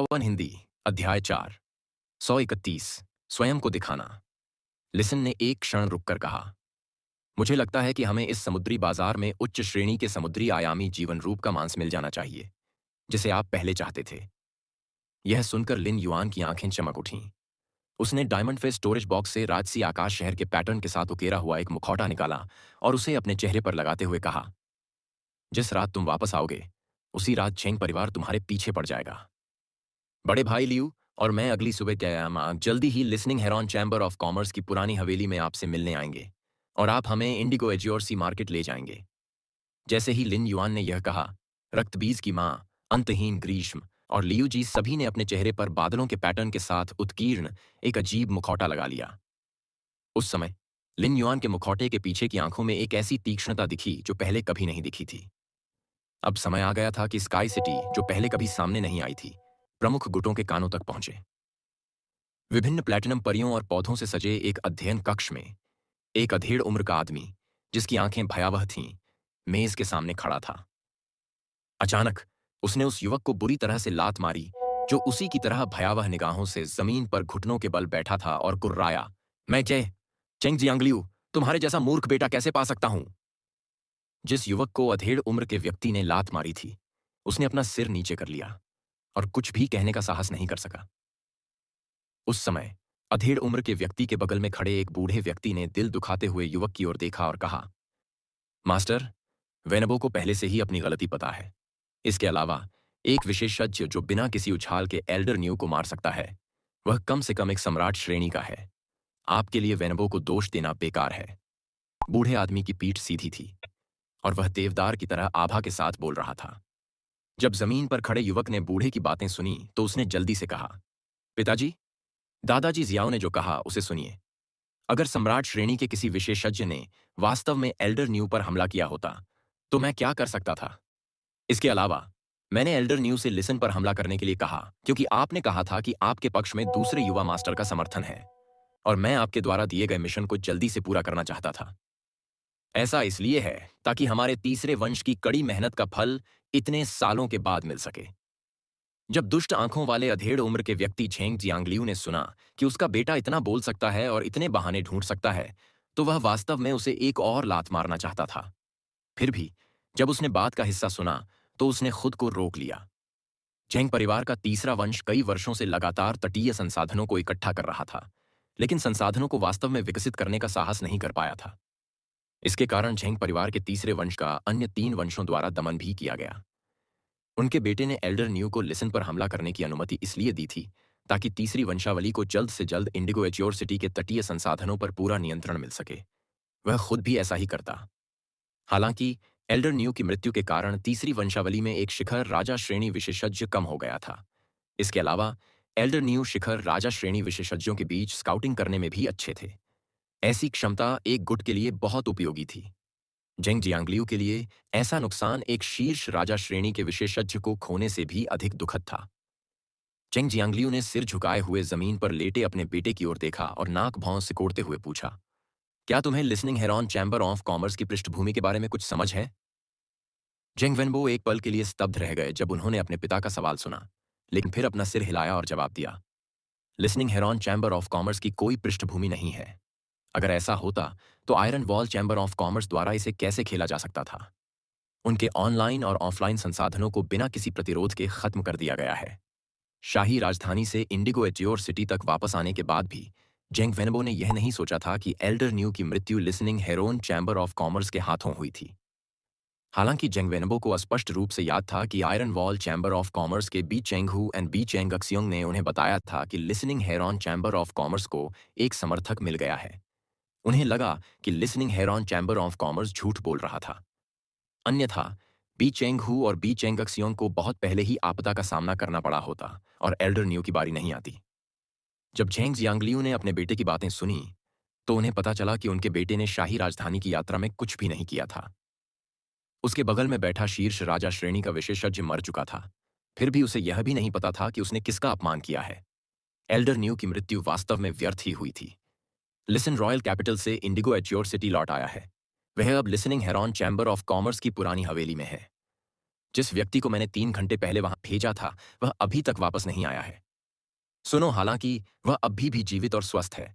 One Hindi अध्याय 4 131 स्वयं को दिखाना। लिसन ने एक क्षण रुककर कहा, मुझे लगता है कि हमें इस समुद्री बाजार में उच्च श्रेणी के समुद्री आयामी जीवन रूप का मांस मिल जाना चाहिए, जिसे आप पहले चाहते थे। यह सुनकर लिन युआन की आंखें चमक उठीं। उसने डायमंड फेस स्टोरेज बॉक्स से राजसी आकाश शहर के पैटर्न के साथ उकेरा हुआ एक मुखौटा निकाला और उसे अपने चेहरे पर लगाते हुए कहा, जिस रात तुम वापस आओगे उसी रात चेंग परिवार तुम्हारे पीछे पड़ जाएगा। बड़े भाई लियू और मैं अगली सुबह जल्दी ही Listening Heron Chamber of Commerce की पुरानी हवेली में आपसे मिलने आएंगे और आप हमें इंडिगो एज्योर सी मार्केट ले जाएंगे। जैसे ही लिन युआन ने यह कहा, रक्तबीज की माँ, अंतहीन ग्रीष्म और लियू जी सभी ने अपने चेहरे पर बादलों के पैटर्न के साथ उत्कीर्ण एक अजीब मुखौटा लगा लिया। उस समय लिन युआन के मुखौटे के पीछे की आंखों में एक ऐसी तीक्ष्णता दिखी जो पहले कभी नहीं दिखी थी। अब समय आ गया था कि स्काई सिटी, जो पहले कभी सामने नहीं आई थी, प्रमुख गुटों के कानों तक पहुंचे। विभिन्न प्लैटिनम परियों और पौधों से सजे एक अध्ययन कक्ष में एक अधेड़ उम्र का आदमी, जिसकी आंखें भयावह थीं, मेज के सामने खड़ा था। अचानक उसने उस युवक को बुरी तरह से लात मारी, जो उसी की तरह भयावह निगाहों से जमीन पर घुटनों के बल बैठा था, और कुर्राया, मैं चेंग जियांगलियू, तुम्हारे जैसा मूर्ख बेटा कैसे पा सकता हूं। जिस युवक को अधेड़ उम्र के व्यक्ति ने लात मारी थी, उसने अपना सिर नीचे कर लिया और कुछ भी कहने का साहस नहीं कर सका। उस समय अधेड़ उम्र के व्यक्ति के बगल में खड़े एक बूढ़े व्यक्ति ने दिल दुखाते हुए युवक की ओर देखा और कहा, मास्टर, वेनबो को पहले से ही अपनी गलती पता है। इसके अलावा एक विशेषज्ञ जो बिना किसी उछाल के एल्डर न्यू को मार सकता है, वह कम से कम एक सम्राट श्रेणी का है। आपके लिए वेनबो को दोष देना बेकार है। बूढ़े आदमी की पीठ सीधी थी और वह देवदार की तरह आभा के साथ बोल रहा था। जब जमीन पर खड़े युवक ने बूढ़े की बातें सुनी तो उसने जल्दी से कहा, पिताजी, दादाजी जियाओ ने जो कहा उसे सुनिए। अगर सम्राट श्रेणी के किसी विशेषज्ञ ने वास्तव में एल्डर न्यू पर हमला किया होता तो मैं क्या कर सकता था। इसके अलावा मैंने एल्डर न्यू से लिसन पर हमला करने के लिए कहा, क्योंकि आपने कहा था कि आपके पक्ष में दूसरे युवा मास्टर का समर्थन है और मैं आपके द्वारा दिए गए मिशन को जल्दी से पूरा करना चाहता था। ऐसा इसलिए है ताकि हमारे तीसरे वंश की कड़ी मेहनत का फल इतने सालों के बाद मिल सके। जब दुष्ट आंखों वाले अधेड़ उम्र के व्यक्ति झेंग जियांगलियू ने सुना कि उसका बेटा इतना बोल सकता है और इतने बहाने ढूंढ सकता है, तो वह वास्तव में उसे एक और लात मारना चाहता था। फिर भी जब उसने बात का हिस्सा सुना तो उसने खुद को रोक लिया। झेंग परिवार का तीसरा वंश कई वर्षों से लगातार तटीय संसाधनों को इकट्ठा कर रहा था, लेकिन संसाधनों को वास्तव में विकसित करने का साहस नहीं कर पाया था। इसके कारण झेंग परिवार के तीसरे वंश का अन्य 3 वंशों द्वारा दमन भी किया गया। उनके बेटे ने एल्डर न्यू को लिसन पर हमला करने की अनुमति इसलिए दी थी ताकि तीसरी वंशावली को जल्द से जल्द इंडिगो एच्योर सिटी के तटीय संसाधनों पर पूरा नियंत्रण मिल सके। वह खुद भी ऐसा ही करता। हालांकि एल्डर न्यू की मृत्यु के कारण तीसरी वंशावली में एक शिखर राजा श्रेणी विशेषज्ञ कम हो गया था। इसके अलावा एल्डर न्यू शिखर राजा श्रेणी विशेषज्ञों के बीच स्काउटिंग करने में भी अच्छे थे। ऐसी क्षमता एक गुट के लिए बहुत उपयोगी थी। जेंग जियांगलियू के लिए ऐसा नुकसान एक शीर्ष राजा श्रेणी के विशेषज्ञ को खोने से भी अधिक दुखद था। जेंग जियांगलियू ने सिर झुकाए हुए जमीन पर लेटे अपने बेटे की ओर देखा और नाक भौं सिकोड़ते हुए पूछा, क्या तुम्हें listening Heron Chamber of Commerce की पृष्ठभूमि के बारे में कुछ समझ है। जेंग वेनबो एक पल के लिए स्तब्ध रह गए जब उन्होंने अपने पिता का सवाल सुना, लेकिन फिर अपना सिर हिलाया और जवाब दिया, listening Heron Chamber of Commerce की कोई पृष्ठभूमि नहीं है। अगर ऐसा होता तो iron wall chamber of commerce द्वारा इसे कैसे खेला जा सकता था। उनके ऑनलाइन और ऑफलाइन संसाधनों को बिना किसी प्रतिरोध के खत्म कर दिया गया है। शाही राजधानी से इंडिगो एच्योर सिटी तक वापस आने के बाद भी जेंग वेनबो ने यह नहीं सोचा था कि एल्डर न्यू की मृत्यु listening Heron Chamber of Commerce के हाथों हुई थी। हालांकि जेंग वेनबो को स्पष्ट रूप से याद था कि iron wall chamber of Commerce के बी चेंगहू एंड बी चेंग अक्सियोंग ने उन्हें बताया था कि listening Heron Chamber of commerce को एक समर्थक मिल गया है। उन्हें लगा कि listening Heron Chamber of commerce झूठ बोल रहा था। अन्यथा बी चेंग हू और बी चेंग अक्सियोंग को बहुत पहले ही आपदा का सामना करना पड़ा होता और एल्डर न्यू की बारी नहीं आती। जब झेंग जियांगलियू ने अपने बेटे की बातें सुनी तो उन्हें पता चला कि उनके बेटे ने शाही राजधानी की यात्रा में कुछ भी नहीं किया था। उसके बगल में बैठा शीर्ष राजा श्रेणी का विशेषज्ञ मर चुका था, फिर भी उसे यह भी नहीं पता था कि उसने किसका अपमान किया है। एल्डर न्यू की मृत्यु वास्तव में व्यर्थ ही हुई थी। लिसन रॉयल कैपिटल से इंडिगो एच्योर सिटी लौट आया है। वह अब listening Heron Chamber of Commerce की पुरानी हवेली में है। जिस व्यक्ति को मैंने 3 घंटे पहले वहां भेजा था वह अभी तक वापस नहीं आया है। सुनो, हालांकि वह अभी भी जीवित और स्वस्थ है।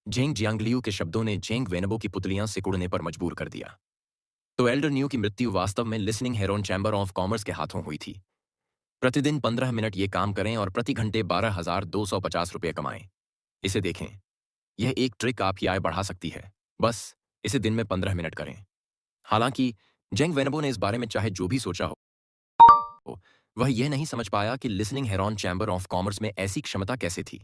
जेंग जियांगलियू के शब्दों ने जेंग वेनबो की पुतलियां सिकुड़ने पर मजबूर कर दिया। तो एल्डर न्यू की मृत्यु वास्तव में listening Heron Chamber of Commerce के हाथों हुई थी। प्रतिदिन 15 मिनट ये काम करें और प्रति घंटे 12,250 रुपये कमाएं। इसे देखें। यह एक ट्रिक आपकी आय बढ़ा सकती है। बस इसे दिन में 15 मिनट करें। हालांकि जेंग वेनबो ने इस बारे में चाहे जो भी सोचा हो, वह यह नहीं समझ पाया कि listening Heron Chamber of commerce में ऐसी क्षमता कैसे थी।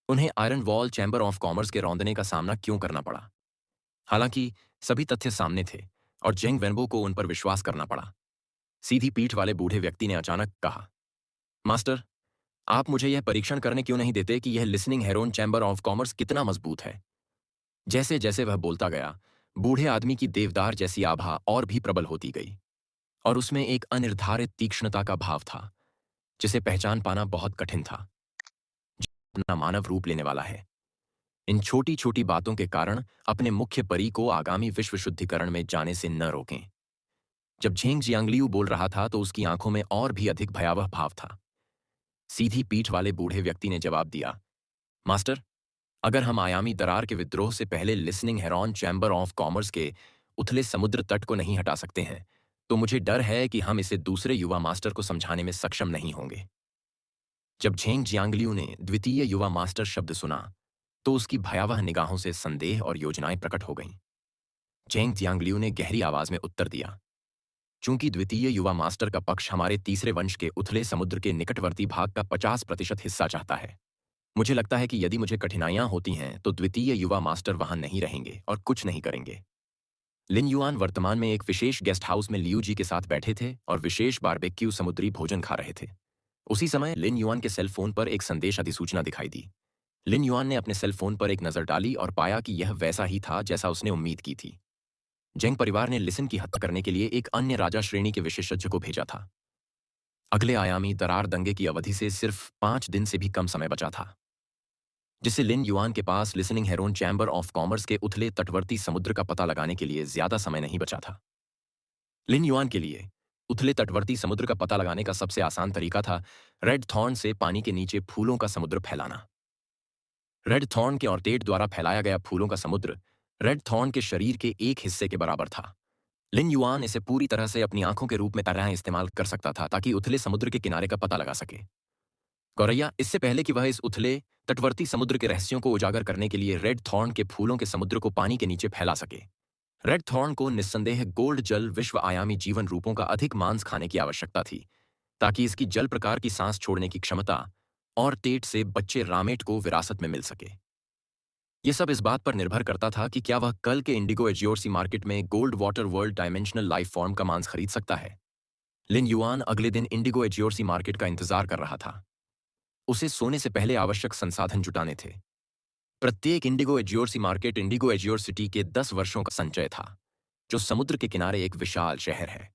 उन्हें iron wall chamber of Commerce के रौंदने का सामना क्यों करना पड़ा। हालांकि सभी तथ्य सामने थे और जेंग वेनबो को उन पर विश्वास करना पड़ा। सीधी पीठ वाले बूढ़े व्यक्ति ने अचानक कहा, मास्टर, आप मुझे यह परीक्षण करने क्यों नहीं देते कि यह listening Heron Chamber of commerce कितना मजबूत है। जैसे जैसे वह बोलता गया, बूढ़े आदमी की देवदार जैसी आभा और भी प्रबल होती गई और उसमें एक अनिर्धारित तीक्ष्णता का भाव था जिसे पहचान पाना बहुत कठिन था। अपना मानव रूप लेने वाला है। इन छोटी छोटी बातों के कारण अपने मुख्य परी को आगामी विश्व शुद्धिकरण में जाने से न रोकें। जब झेंग जियांगलियू बोल रहा था तो उसकी आंखों में और भी अधिक भयावह भाव था। सीधी पीठ वाले बूढ़े व्यक्ति ने जवाब दिया, मास्टर, अगर हम आयामी दरार के विद्रोह से पहले listening Heron Chamber of Commerce के उथले समुद्र तट को नहीं हटा सकते हैं तो मुझे डर है कि हम इसे दूसरे युवा मास्टर को समझाने में सक्षम नहीं होंगे। जब झेंग जियांगलियू ने द्वितीय युवा मास्टर शब्द सुना तो उसकी भयावह निगाहों से संदेह और योजनाएं प्रकट हो गईं। झेंग जियांगलियू ने गहरी आवाज में उत्तर दिया, चूंकि द्वितीय युवा मास्टर का पक्ष हमारे तीसरे वंश के उथले समुद्र के निकटवर्ती भाग का 50% हिस्सा चाहता है। मुझे लगता है कि यदि मुझे कठिनाइयां होती हैं तो द्वितीय युवा मास्टर वहां नहीं रहेंगे और कुछ नहीं करेंगे। लिन युआन वर्तमान में एक विशेष गेस्ट हाउस में लियू जी के साथ बैठे थे और विशेष बारबेक्यू समुद्री भोजन खा रहे थे। उसी समय लिन युआन के सेल फोन पर एक संदेश अधिसूचना दिखाई दी। लिन युआन ने अपने सेल फोन पर एक नजर डाली और पाया कि यह वैसा ही था जैसा उसने उम्मीद की थी। जेंग परिवार ने लिसन की हत्या करने के लिए एक अन्य राजा श्रेणी के विशेषज्ञ को भेजा था। अगले आयामी दरार दंगे की अवधि से सिर्फ 5 दिन से भी कम समय बचा था, जिससे लिन युआन के पास Listening Heron Chamber of Commerce के उथले तटवर्ती समुद्र का पता लगाने के लिए ज्यादा समय नहीं बचा था। लिन युआन के लिए उथले तटवर्ती समुद्र का पता लगाने का सबसे आसान तरीका था रेड थॉर्न से पानी के नीचे फूलों का समुद्र फैलाना। रेड थॉर्न के ऑर्टेट द्वारा फैलाया गया फूलों का समुद्र रेड थॉर्न के शरीर के एक हिस्से के बराबर था। लिन युआन इसे पूरी तरह से अपनी आंखों के रूप में तरह इस्तेमाल कर सकता था ताकि उथले समुद्र के किनारे का पता लगा सके। गौरैया, इससे पहले कि वह इस उथले तटवर्ती समुद्र के रहस्यों को उजागर करने के लिए रेड थॉर्न के फूलों के समुद्र को पानी के नीचे फैला सके, रेड थॉर्न को निस्संदेह गोल्ड जल विश्व आयामी जीवन रूपों का अधिक मांस खाने की आवश्यकता थी ताकि इसकी जल प्रकार की सांस छोड़ने की क्षमता और टेट से बच्चे रामेट को विरासत में मिल सके। यह सब इस बात पर निर्भर करता था कि क्या वह कल के इंडिगो एजियोर्सी मार्केट में gold water world dimensional life form का मांस खरीद सकता है। लिन युआन अगले दिन इंडिगो एजियोर्सी मार्केट का इंतजार कर रहा था। उसे सोने से पहले आवश्यक संसाधन जुटाने थे। प्रत्येक इंडिगो एजियोर्सी मार्केट इंडिगो एजियोर सिटी के 10 वर्षों का संचय था, जो समुद्र के किनारे एक विशाल शहर है।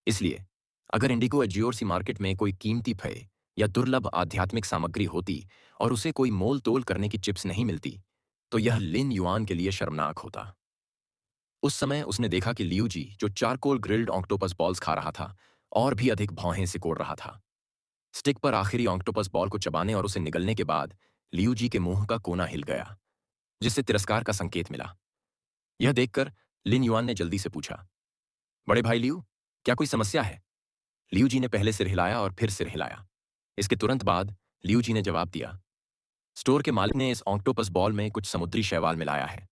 इसलिए अगर इंडिगो एजियोर्सी मार्केट में कोई कीमती पेय या दुर्लभ आध्यात्मिक सामग्री होती और उसे कोई मोल तोल करने की चिप्स नहीं मिलती तो यह लिन युआन के लिए शर्मनाक होता। उस समय उसने देखा कि लियू जी, जो चारकोल ग्रिल्ड ऑक्टोपस बॉल्स खा रहा था, और भी अधिक भौहें सिकोड़ रहा था। स्टिक पर आखिरी ऑक्टोपस बॉल को चबाने और उसे निगलने के बाद लियू जी के मुंह का कोना हिल गया, जिससे तिरस्कार का संकेत मिला। यह देखकर लिन युआन ने जल्दी से पूछा, बड़े भाई लियू, क्या कोई समस्या है? लियू जी ने पहले सिर हिलाया और फिर सिर हिलाया। इसके तुरंत बाद लियू जी ने जवाब दिया, स्टोर के मालिक ने इस ऑक्टोपस बॉल में कुछ समुद्री शैवाल मिलाया है।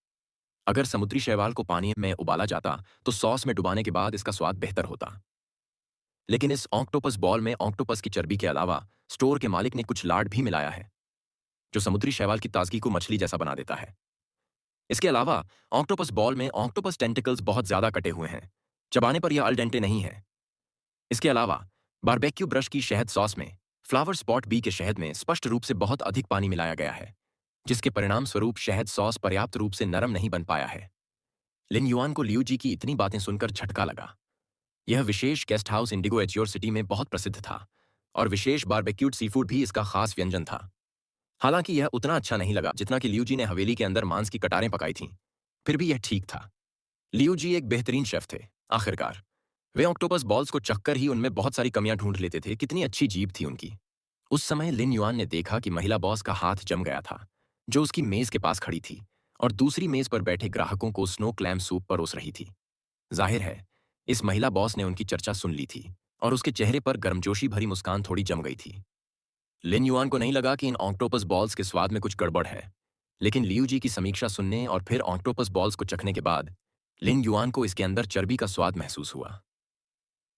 अगर समुद्री शैवाल को पानी में उबाला जाता तो सॉस में डुबाने के बाद इसका स्वाद बेहतर होता, लेकिन इस ऑक्टोपस बॉल में ऑक्टोपस की चर्बी के अलावा स्टोर के मालिक ने कुछ लार्ड भी मिलाया है, जो समुद्री शैवाल की ताजगी को मछली जैसा बना देता है। इसके अलावा ऑक्टोपस बॉल में ऑक्टोपस टेंटिकल्स बहुत ज्यादा कटे हुए हैं, चबाने पर यह अल डेंटे नहीं है। इसके अलावा बारबेक्यू ब्रश की शहद सॉस में फ्लावर स्पॉट बी के शहद में स्पष्ट रूप से बहुत अधिक पानी मिलाया गया है, जिसके परिणाम स्वरूप शहद सॉस पर्याप्त रूप से नरम नहीं बन पाया है। लिन युआन को लियू जी की इतनी बातें सुनकर झटका लगा। यह विशेष गेस्ट हाउस इंडिगो एजियोर सिटी में बहुत प्रसिद्ध था और विशेष बारबेक्यूड सीफूड भी इसका खास व्यंजन था। हालांकि यह उतना अच्छा नहीं लगा जितना कि लियू जी ने हवेली के अंदर मांस की कटारें पकाई थीं, फिर भी यह ठीक था। लियू जी एक बेहतरीन शेफ थे। आखिरकार वे ऑक्टोपस बॉल्स को चखकर ही उनमें बहुत सारी कमियां ढूंढ लेते थे, कितनी अच्छी जीभ थी उनकी। उस समय लिन युआन ने देखा कि महिला बॉस का हाथ जम गया था, जो उसकी मेज के पास खड़ी थी और दूसरी मेज पर बैठे ग्राहकों को स्नो क्लैम सूप परोस रही थी। जाहिर है, इस महिला बॉस ने उनकी चर्चा सुन ली थी और उसके चेहरे पर गर्मजोशी भरी मुस्कान थोड़ी जम गई थी। लिन युआन को नहीं लगा कि इन ऑक्टोपस बॉल्स के स्वाद में कुछ गड़बड़ है, लेकिन लियू जी की समीक्षा सुनने और फिर ऑक्टोपस बॉल्स को चखने के बाद लिन युआन को इसके अंदर चर्बी का स्वाद महसूस हुआ।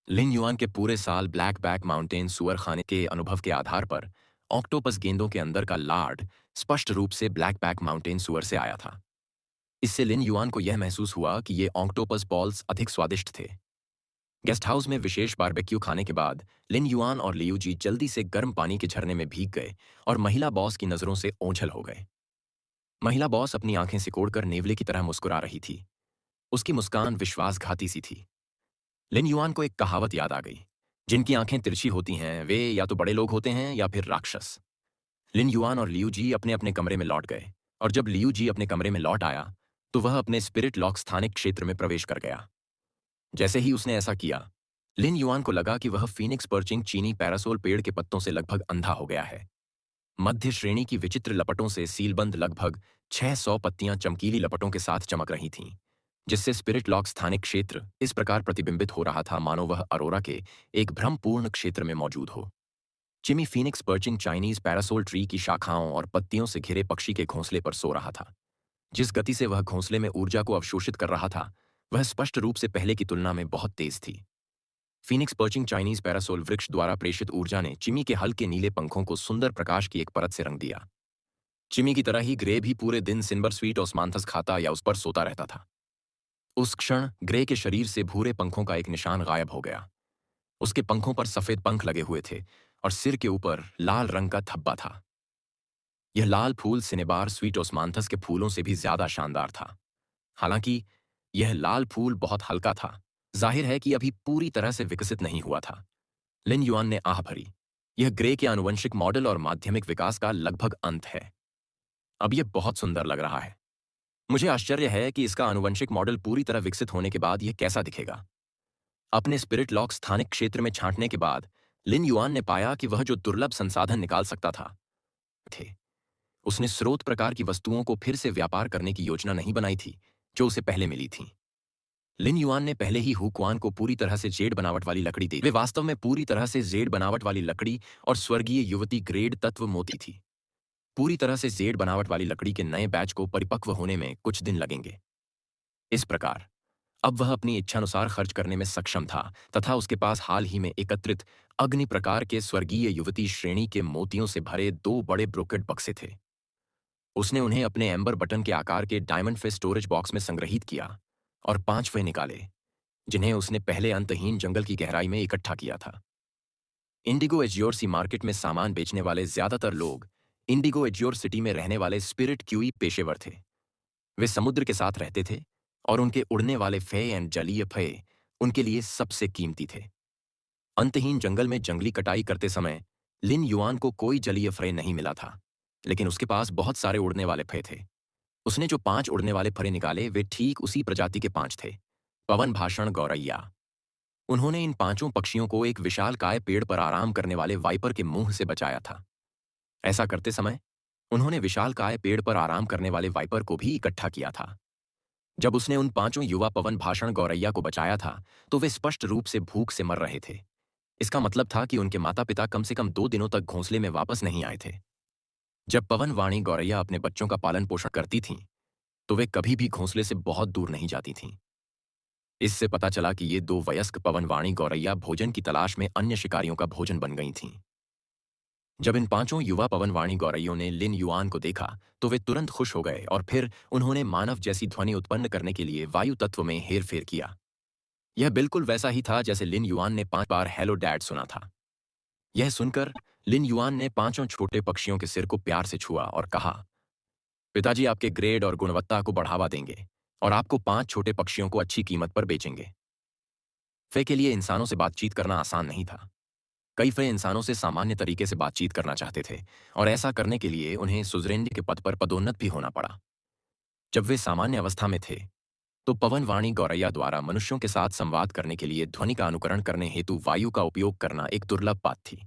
लिन युआन के पूरे साल ब्लैक बैक माउंटेन सुअर खाने के अनुभव के आधार पर ऑक्टोपस गेंदों के अंदर का लार्ड स्पष्ट रूप से ब्लैक बैक माउंटेन सुअर से आया था। इससे लिन युआन को यह महसूस हुआ कि ये ऑक्टोपस बॉल्स अधिक स्वादिष्ट थे। गेस्ट हाउस में विशेष बारबेक्यू खाने के बाद लिन युआन और लियू जी जल्दी से गर्म पानी के झरने में भीग गए और महिला बॉस की नजरों से ओझल हो गए। महिला बॉस अपनी आंखें सिकोड़कर नेवले की तरह मुस्कुरा रही थी। उसकी मुस्कान विश्वासघाती सी थी। लिन युआन को एक कहावत याद आ गई, जिनकी आंखें तिरछी होती हैं वे या तो बड़े लोग होते हैं या फिर राक्षस। लिन युआन और लियू जी अपने अपने कमरे में लौट गए और जब लियू जी अपने कमरे में लौट आया तो वह अपने स्पिरिट लॉक स्थानिक क्षेत्र में प्रवेश कर गया। जैसे ही उसने ऐसा किया, लिन युआन को लगा कि वह फीनिक्स पर्चिंग चीनी पैरासोल पेड़ के पत्तों से लगभग अंधा हो गया है। मध्य श्रेणी की विचित्र लपटों से सीलबंद लगभग 600 पत्तियां चमकीली लपटों के साथ चमक रही थीं, जिससे स्पिरिट लॉक स्थानिक क्षेत्र इस प्रकार प्रतिबिंबित हो रहा था मानो वह अरोरा के एक भ्रमपूर्ण क्षेत्र में मौजूद हो। Chimi phoenix perching Chinese parasol tree की शाखाओं और पत्तियों से घिरे पक्षी के घोंसले पर सो रहा था। जिस गति से वह घोंसले में ऊर्जा को अवशोषित कर रहा था, वह स्पष्ट रूप से पहले की तुलना में बहुत तेज थी। फीनिक्स पर्चिंग चाइनीज पैरासोल वृक्ष द्वारा प्रेषित ऊर्जा ने चिमी के हल्के नीले पंखों को सुंदर प्रकाश की एक परत से रंग दिया। चिमी की तरह ही ग्रे भी पूरे दिन सिल्वर स्वीट ऑस्मांथस खाता या उस पर सोता रहता था। उस क्षण ग्रे के शरीर से भूरे पंखों का एक निशान गायब हो गया। उसके पंखों पर सफेद पंख लगे हुए थे और सिर के ऊपर लाल रंग का धब्बा था। यह लाल फूल सिनेबार स्वीट ऑस्मांथस के फूलों से भी ज्यादा शानदार था। हालांकि यह लाल फूल बहुत हल्का था, जाहिर है कि अभी पूरी तरह से विकसित नहीं हुआ था। लिन युआन ने आह भरी। यह ग्रे के आनुवंशिक मॉडल और माध्यमिक विकास का लगभग अंत है। अब यह बहुत सुंदर लग रहा है। मुझे आश्चर्य है कि इसका आनुवंशिक मॉडल पूरी तरह विकसित होने के बाद यह कैसा दिखेगा। अपने स्पिरिट लॉक स्थानिक क्षेत्र में छांटने के बाद लिन युआन ने पाया कि वह जो दुर्लभ संसाधन निकाल सकता था थे। उसने स्रोत प्रकार की वस्तुओं को फिर से व्यापार करने की योजना नहीं बनाई थी जो उसे पहले मिली थी। लिन युआन ने पहले ही हुक्वान को पूरी तरह से जेड बनावट वाली लकड़ी दी। वे वास्तव में पूरी तरह से जेड बनावट वाली लकड़ी और स्वर्गीय युवती ग्रेड तत्व मोती थी। पूरी तरह से जेड बनावट वाली लकड़ी के नए बैच को परिपक्व होने में कुछ दिन लगेंगे। इस प्रकार अब वह अपनी इच्छानुसार खर्च करने में सक्षम था तथा उसके पास हाल ही में एकत्रित अग्नि प्रकार के स्वर्गीय युवती श्रेणी के मोतियों से भरे 2 बड़े ब्रोकेट बक्से थे। उसने उन्हें अपने एम्बर बटन के आकार के डायमंड फिश स्टोरेज बॉक्स में संग्रहित किया और 5 वे निकाले, जिन्हें उसने पहले अंतहीन जंगल की गहराई में इकट्ठा किया था। इंडिगो एज्योर सी मार्केट में सामान बेचने वाले ज्यादातर लोग इंडिगो एज्योर सिटी में रहने वाले स्पिरिट क्यूई पेशेवर थे। वे समुद्र के साथ रहते थे और उनके उड़ने वाले फे एंड जलीय फे उनके लिए सबसे कीमती थे। अंतहीन जंगल में जंगली कटाई करते समय लिन युआन को कोई जलीय फरे नहीं मिला था, लेकिन उसके पास बहुत सारे उड़ने वाले फे थे। उसने जो 5 उड़ने वाले फरे निकाले वे ठीक उसी प्रजाति के 5 थे। पवन भाषण गौरैया। उन्होंने इन 5 पक्षियों को एक विशालकाय पेड़ पर आराम करने वाले वाइपर के मुंह से बचाया था। ऐसा करते समय उन्होंने विशालकाय पेड़ पर आराम करने वाले वाइपर को भी इकट्ठा किया था। जब उसने उन 5 युवा पवन भाषण गौरैया को बचाया था तो वे स्पष्ट रूप से भूख से मर रहे थे। इसका मतलब था कि उनके माता पिता कम से कम 2 दिनों तक घोंसले में वापस नहीं आए थे। जब पवन वाणी गौरैया अपने बच्चों का पालन पोषण करती थीं, तो वे कभी भी घोंसले से बहुत दूर नहीं जाती थीं। इससे पता चला कि ये 2 वयस्क पवन वाणी गौरैया भोजन की तलाश में अन्य शिकारियों का भोजन बन गई थीं। जब इन 5 युवा पवन वाणी गौरैयों ने लिन युआन को देखा तो वे तुरंत खुश हो गए और फिर उन्होंने मानव जैसी ध्वनि उत्पन्न करने के लिए वायु तत्व में हेरफेर किया। यह बिल्कुल वैसा ही था जैसे लिन युआन ने 5 बार हेलो डैड सुना था। यह सुनकर लिन युआन ने 5 छोटे पक्षियों के सिर को प्यार से छुआ और कहा, पिताजी आपके ग्रेड और गुणवत्ता को बढ़ावा देंगे और आपको 5 छोटे पक्षियों को अच्छी कीमत पर बेचेंगे। फे के लिए इंसानों से बातचीत करना आसान नहीं था। कई फे इंसानों से सामान्य तरीके से बातचीत करना चाहते थे और ऐसा करने के लिए उन्हें सुजरेंडी के पद पर पदोन्नत भी होना पड़ा। जब वे सामान्य अवस्था में थे तो पवनवाणी गौरैया द्वारा मनुष्यों के साथ संवाद करने के लिए ध्वनि का अनुकरण करने हेतु वायु का उपयोग करना एक दुर्लभ बात थी।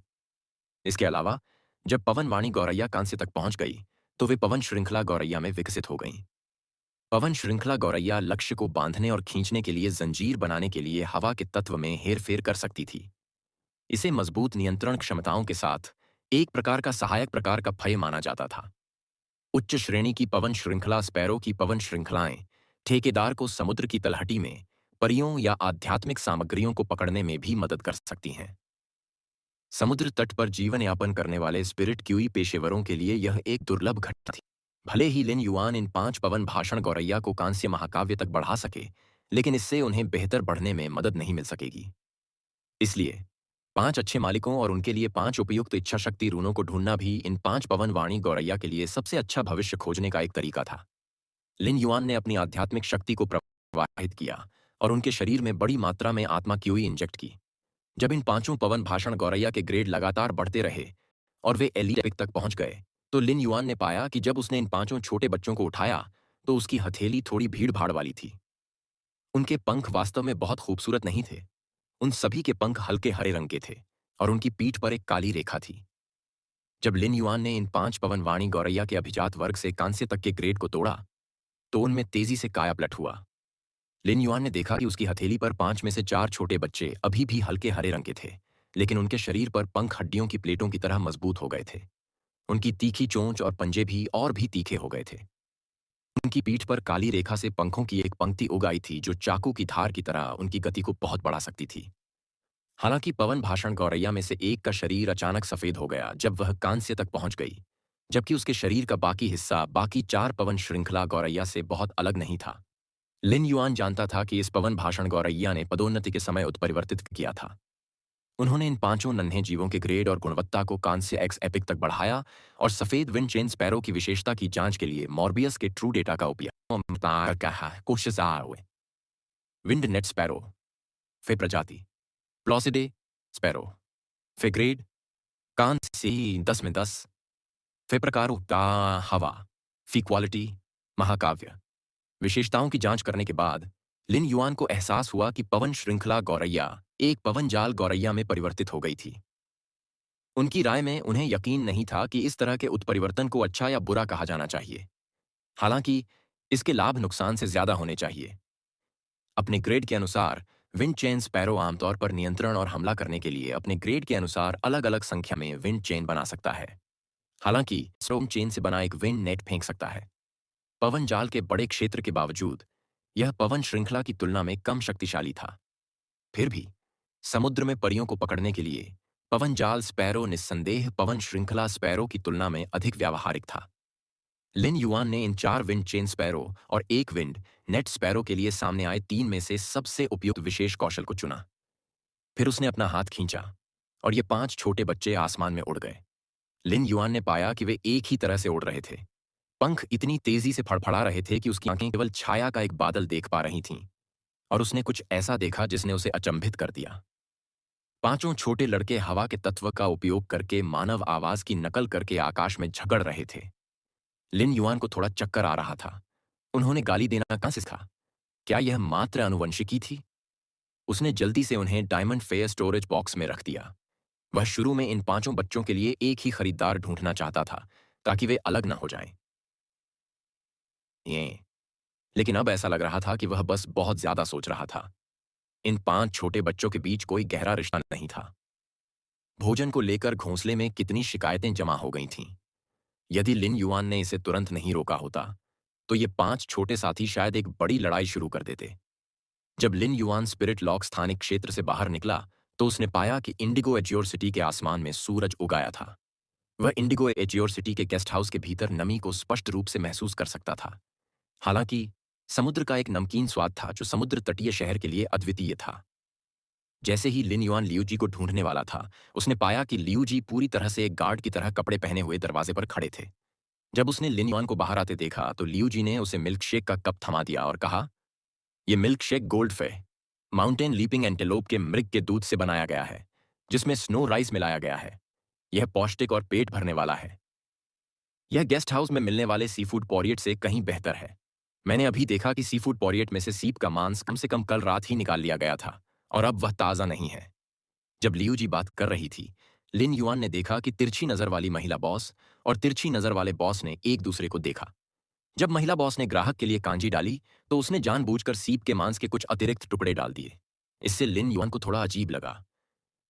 इसके अलावा जब पवनवाणी गौरैया कांस्य तक पहुंच गई तो वे पवन श्रृंखला गौरैया में विकसित हो गईं। पवन श्रृंखला गौरैया लक्ष्य को बांधने और खींचने के लिए जंजीर बनाने के लिए हवा के तत्व में हेरफेर कर सकती थी। इसे मजबूत नियंत्रण क्षमताओं के साथ एक प्रकार का सहायक प्रकार का भय माना जाता था। उच्च श्रेणी की पवन श्रृंखला स्पैरो की पवन श्रृंखलाएं ठेकेदार को समुद्र की तलहटी में परियों या आध्यात्मिक सामग्रियों को पकड़ने में भी मदद कर सकती हैं। समुद्र तट पर जीवन यापन करने वाले स्पिरिट क्यूई पेशेवरों के लिए यह एक दुर्लभ घटना थी। भले ही लिन युआन इन 5 पवन भाषण गौरैया को कांस्य महाकाव्य तक बढ़ा सके, लेकिन इससे उन्हें बेहतर बढ़ने में मदद नहीं मिल सकेगी। इसलिए 5 अच्छे मालिकों और उनके लिए 5 उपयुक्त इच्छा शक्ति रूनों को ढूंढना भी इन 5 पवन वाणी गौरैया के लिए सबसे अच्छा भविष्य खोजने का एक तरीका था। लिन युआन ने अपनी आध्यात्मिक शक्ति को प्रवाहित किया और उनके शरीर में बड़ी मात्रा में आत्मा क्यूई इंजेक्ट की। जब इन 5 पवन भाषण गौरैया के ग्रेड लगातार बढ़ते रहे और वे एलीट एपिक तक पहुंच गए, तो लिन युआन ने पाया कि जब उसने इन 5 छोटे बच्चों को उठाया तो उसकी हथेली थोड़ी भीड़-भाड़ वाली थी। उनके पंख वास्तव में बहुत खूबसूरत नहीं थे। उन सभी के पंख हल्के हरे रंग के थे और उनकी पीठ पर एक काली रेखा थी। जब लिन युआन ने इन 5 पवन वाणी गौरैया के अभिजात वर्ग से कांस्य तक के ग्रेड को तोड़ा, तो उनमें तेजी से कायापलट हुआ। लिन युआन ने देखा कि उसकी हथेली पर 5 में से 4 छोटे बच्चे अभी भी हल्के हरे रंग के थे, लेकिन उनके शरीर पर पंख हड्डियों की प्लेटों की तरह मजबूत हो गए थे। उनकी तीखी चोंच और पंजे भी और भी तीखे हो गए थे। उनकी पीठ पर काली रेखा से पंखों की एक पंक्ति उग आई थी जो चाकू की धार की तरह उनकी गति को बहुत बढ़ा सकती थी। हालांकि पवन भाषण गौरैया में से एक का शरीर अचानक सफेद हो गया जब वह कांस्य तक पहुंच गई, जबकि उसके शरीर का बाकी हिस्सा बाकी 4 पवन श्रृंखला गौरैया से बहुत अलग नहीं था। लिन युआन जानता था कि इस पवन भाषण गौरैया ने पदोन्नति के समय उत्परिवर्तित किया था। उन्होंने इन 5 नन्हे जीवों के ग्रेड और गुणवत्ता को कांस्य एक्स एपिक तक बढ़ाया और सफेद विंड चेन स्पैरो की विशेषता की जांच के लिए मॉर्बियस के ट्रू डेटा का उपयोग हुए। विंड नेट स्पैरो फे प्रजाति प्लॉसिडे स्पैरो फे ग्रेड कांस्य 10 में 10 फे प्रकार हवा फी क्वालिटी महाकाव्य। विशेषताओं की जांच करने के बाद लिन युआन को एहसास हुआ कि पवन श्रृंखला गौरैया एक पवन जाल गौरैया में परिवर्तित हो गई थी। उनकी राय में उन्हें यकीन नहीं था कि इस तरह के उत्परिवर्तन को अच्छा या बुरा कहा जाना चाहिए। हालांकि इसके लाभ नुकसान से ज्यादा होने चाहिए। अपने ग्रेड के अनुसार विंड चेन स्पैरो आमतौर पर नियंत्रण और हमला करने के लिए अपने ग्रेड के अनुसार अलग अलग संख्या में विंड चेन बना सकता है। हालांकि स्टोम चेन से बना एक विंड नेट फेंक सकता है। पवन जाल के बड़े क्षेत्र के बावजूद यह पवन श्रृंखला की तुलना में कम शक्तिशाली था। फिर भी समुद्र में परियों को पकड़ने के लिए पवन जाल स्पैरो निस्संदेह पवन श्रृंखला स्पैरो की तुलना में अधिक व्यावहारिक था। लिन युआन ने इन 4 विंड चेन स्पैरो और एक विंड नेट स्पैरो के लिए सामने आए 3 में से सबसे उपयुक्त विशेष कौशल को चुना। फिर उसने अपना हाथ खींचा और ये 5 छोटे बच्चे आसमान में उड़ गए। लिन युआन ने पाया कि वे एक ही तरह से उड़ रहे थे। पंख इतनी तेजी से फड़फड़ा रहे थे कि उसकी आंखें केवल छाया का एक बादल देख पा रही थीं, और उसने कुछ ऐसा देखा जिसने उसे अचंभित कर दिया। 5 छोटे लड़के हवा के तत्व का उपयोग करके मानव आवाज की नकल करके आकाश में झगड़ रहे थे। लिन युआन को थोड़ा चक्कर आ रहा था। उन्होंने गाली देना कहां से सीखा? क्या यह मात्र आनुवंशिकी थी? उसने जल्दी से उन्हें डायमंड फेयर स्टोरेज बॉक्स में रख दिया। वह शुरू में इन 5 बच्चों के लिए एक ही खरीदार ढूंढना चाहता था ताकि वे अलग न हो जाएं। लेकिन अब ऐसा लग रहा था कि वह बस बहुत ज्यादा सोच रहा था। इन 5 छोटे बच्चों के बीच कोई गहरा रिश्ता नहीं था। भोजन को लेकर घोंसले में कितनी शिकायतें जमा हो गई थीं। यदि लिन युआन ने इसे तुरंत नहीं रोका होता, तो ये 5 छोटे साथी शायद एक बड़ी लड़ाई शुरू कर देते। जब लिन युआन स्पिरिट लॉक स्थानिक क्षेत्र से बाहर निकला, तो उसने पाया कि इंडिगो एज्योर सिटी के आसमान में सूरज उगाया था। वह इंडिगो एज्योर सिटी के गेस्ट हाउस के भीतर नमी को स्पष्ट रूप से महसूस कर सकता था। हालांकि समुद्र का एक नमकीन स्वाद था जो समुद्र तटीय शहर के लिए अद्वितीय था। जैसे ही लिन युआन लियूजी को ढूंढने वाला था, उसने पाया कि लियूजी पूरी तरह से एक गार्ड की तरह कपड़े पहने हुए दरवाजे पर खड़े थे। जब उसने लिन युआन को बाहर आते देखा, तो लियूजी ने उसे मिल्कशेक का कप थमा दिया और कहा, यह मिल्कशेक गोल्ड फे माउंटेन लीपिंग एंटेलोप के मृग के दूध से बनाया गया है, जिसमें स्नो राइस मिलाया गया है। यह पौष्टिक और पेट भरने वाला है। यह गेस्ट हाउस में मिलने वाले सीफूड पोरियट से कहीं बेहतर है। मैंने अभी देखा कि सीफूड पॉरिएट में से सीप का मांस कम से कम कल रात ही निकाल लिया गया था और अब वह ताज़ा नहीं है। जब लियू जी बात कर रही थी, लिन युआन ने देखा कि तिरछी नज़र वाली महिला बॉस और तिरछी नज़र वाले बॉस ने एक दूसरे को देखा। जब महिला बॉस ने ग्राहक के लिए कांजी डाली, तो उसने जानबूझकर सीप के मांस के कुछ अतिरिक्त टुकड़े डाल दिए। इससे लिन युआन को थोड़ा अजीब लगा।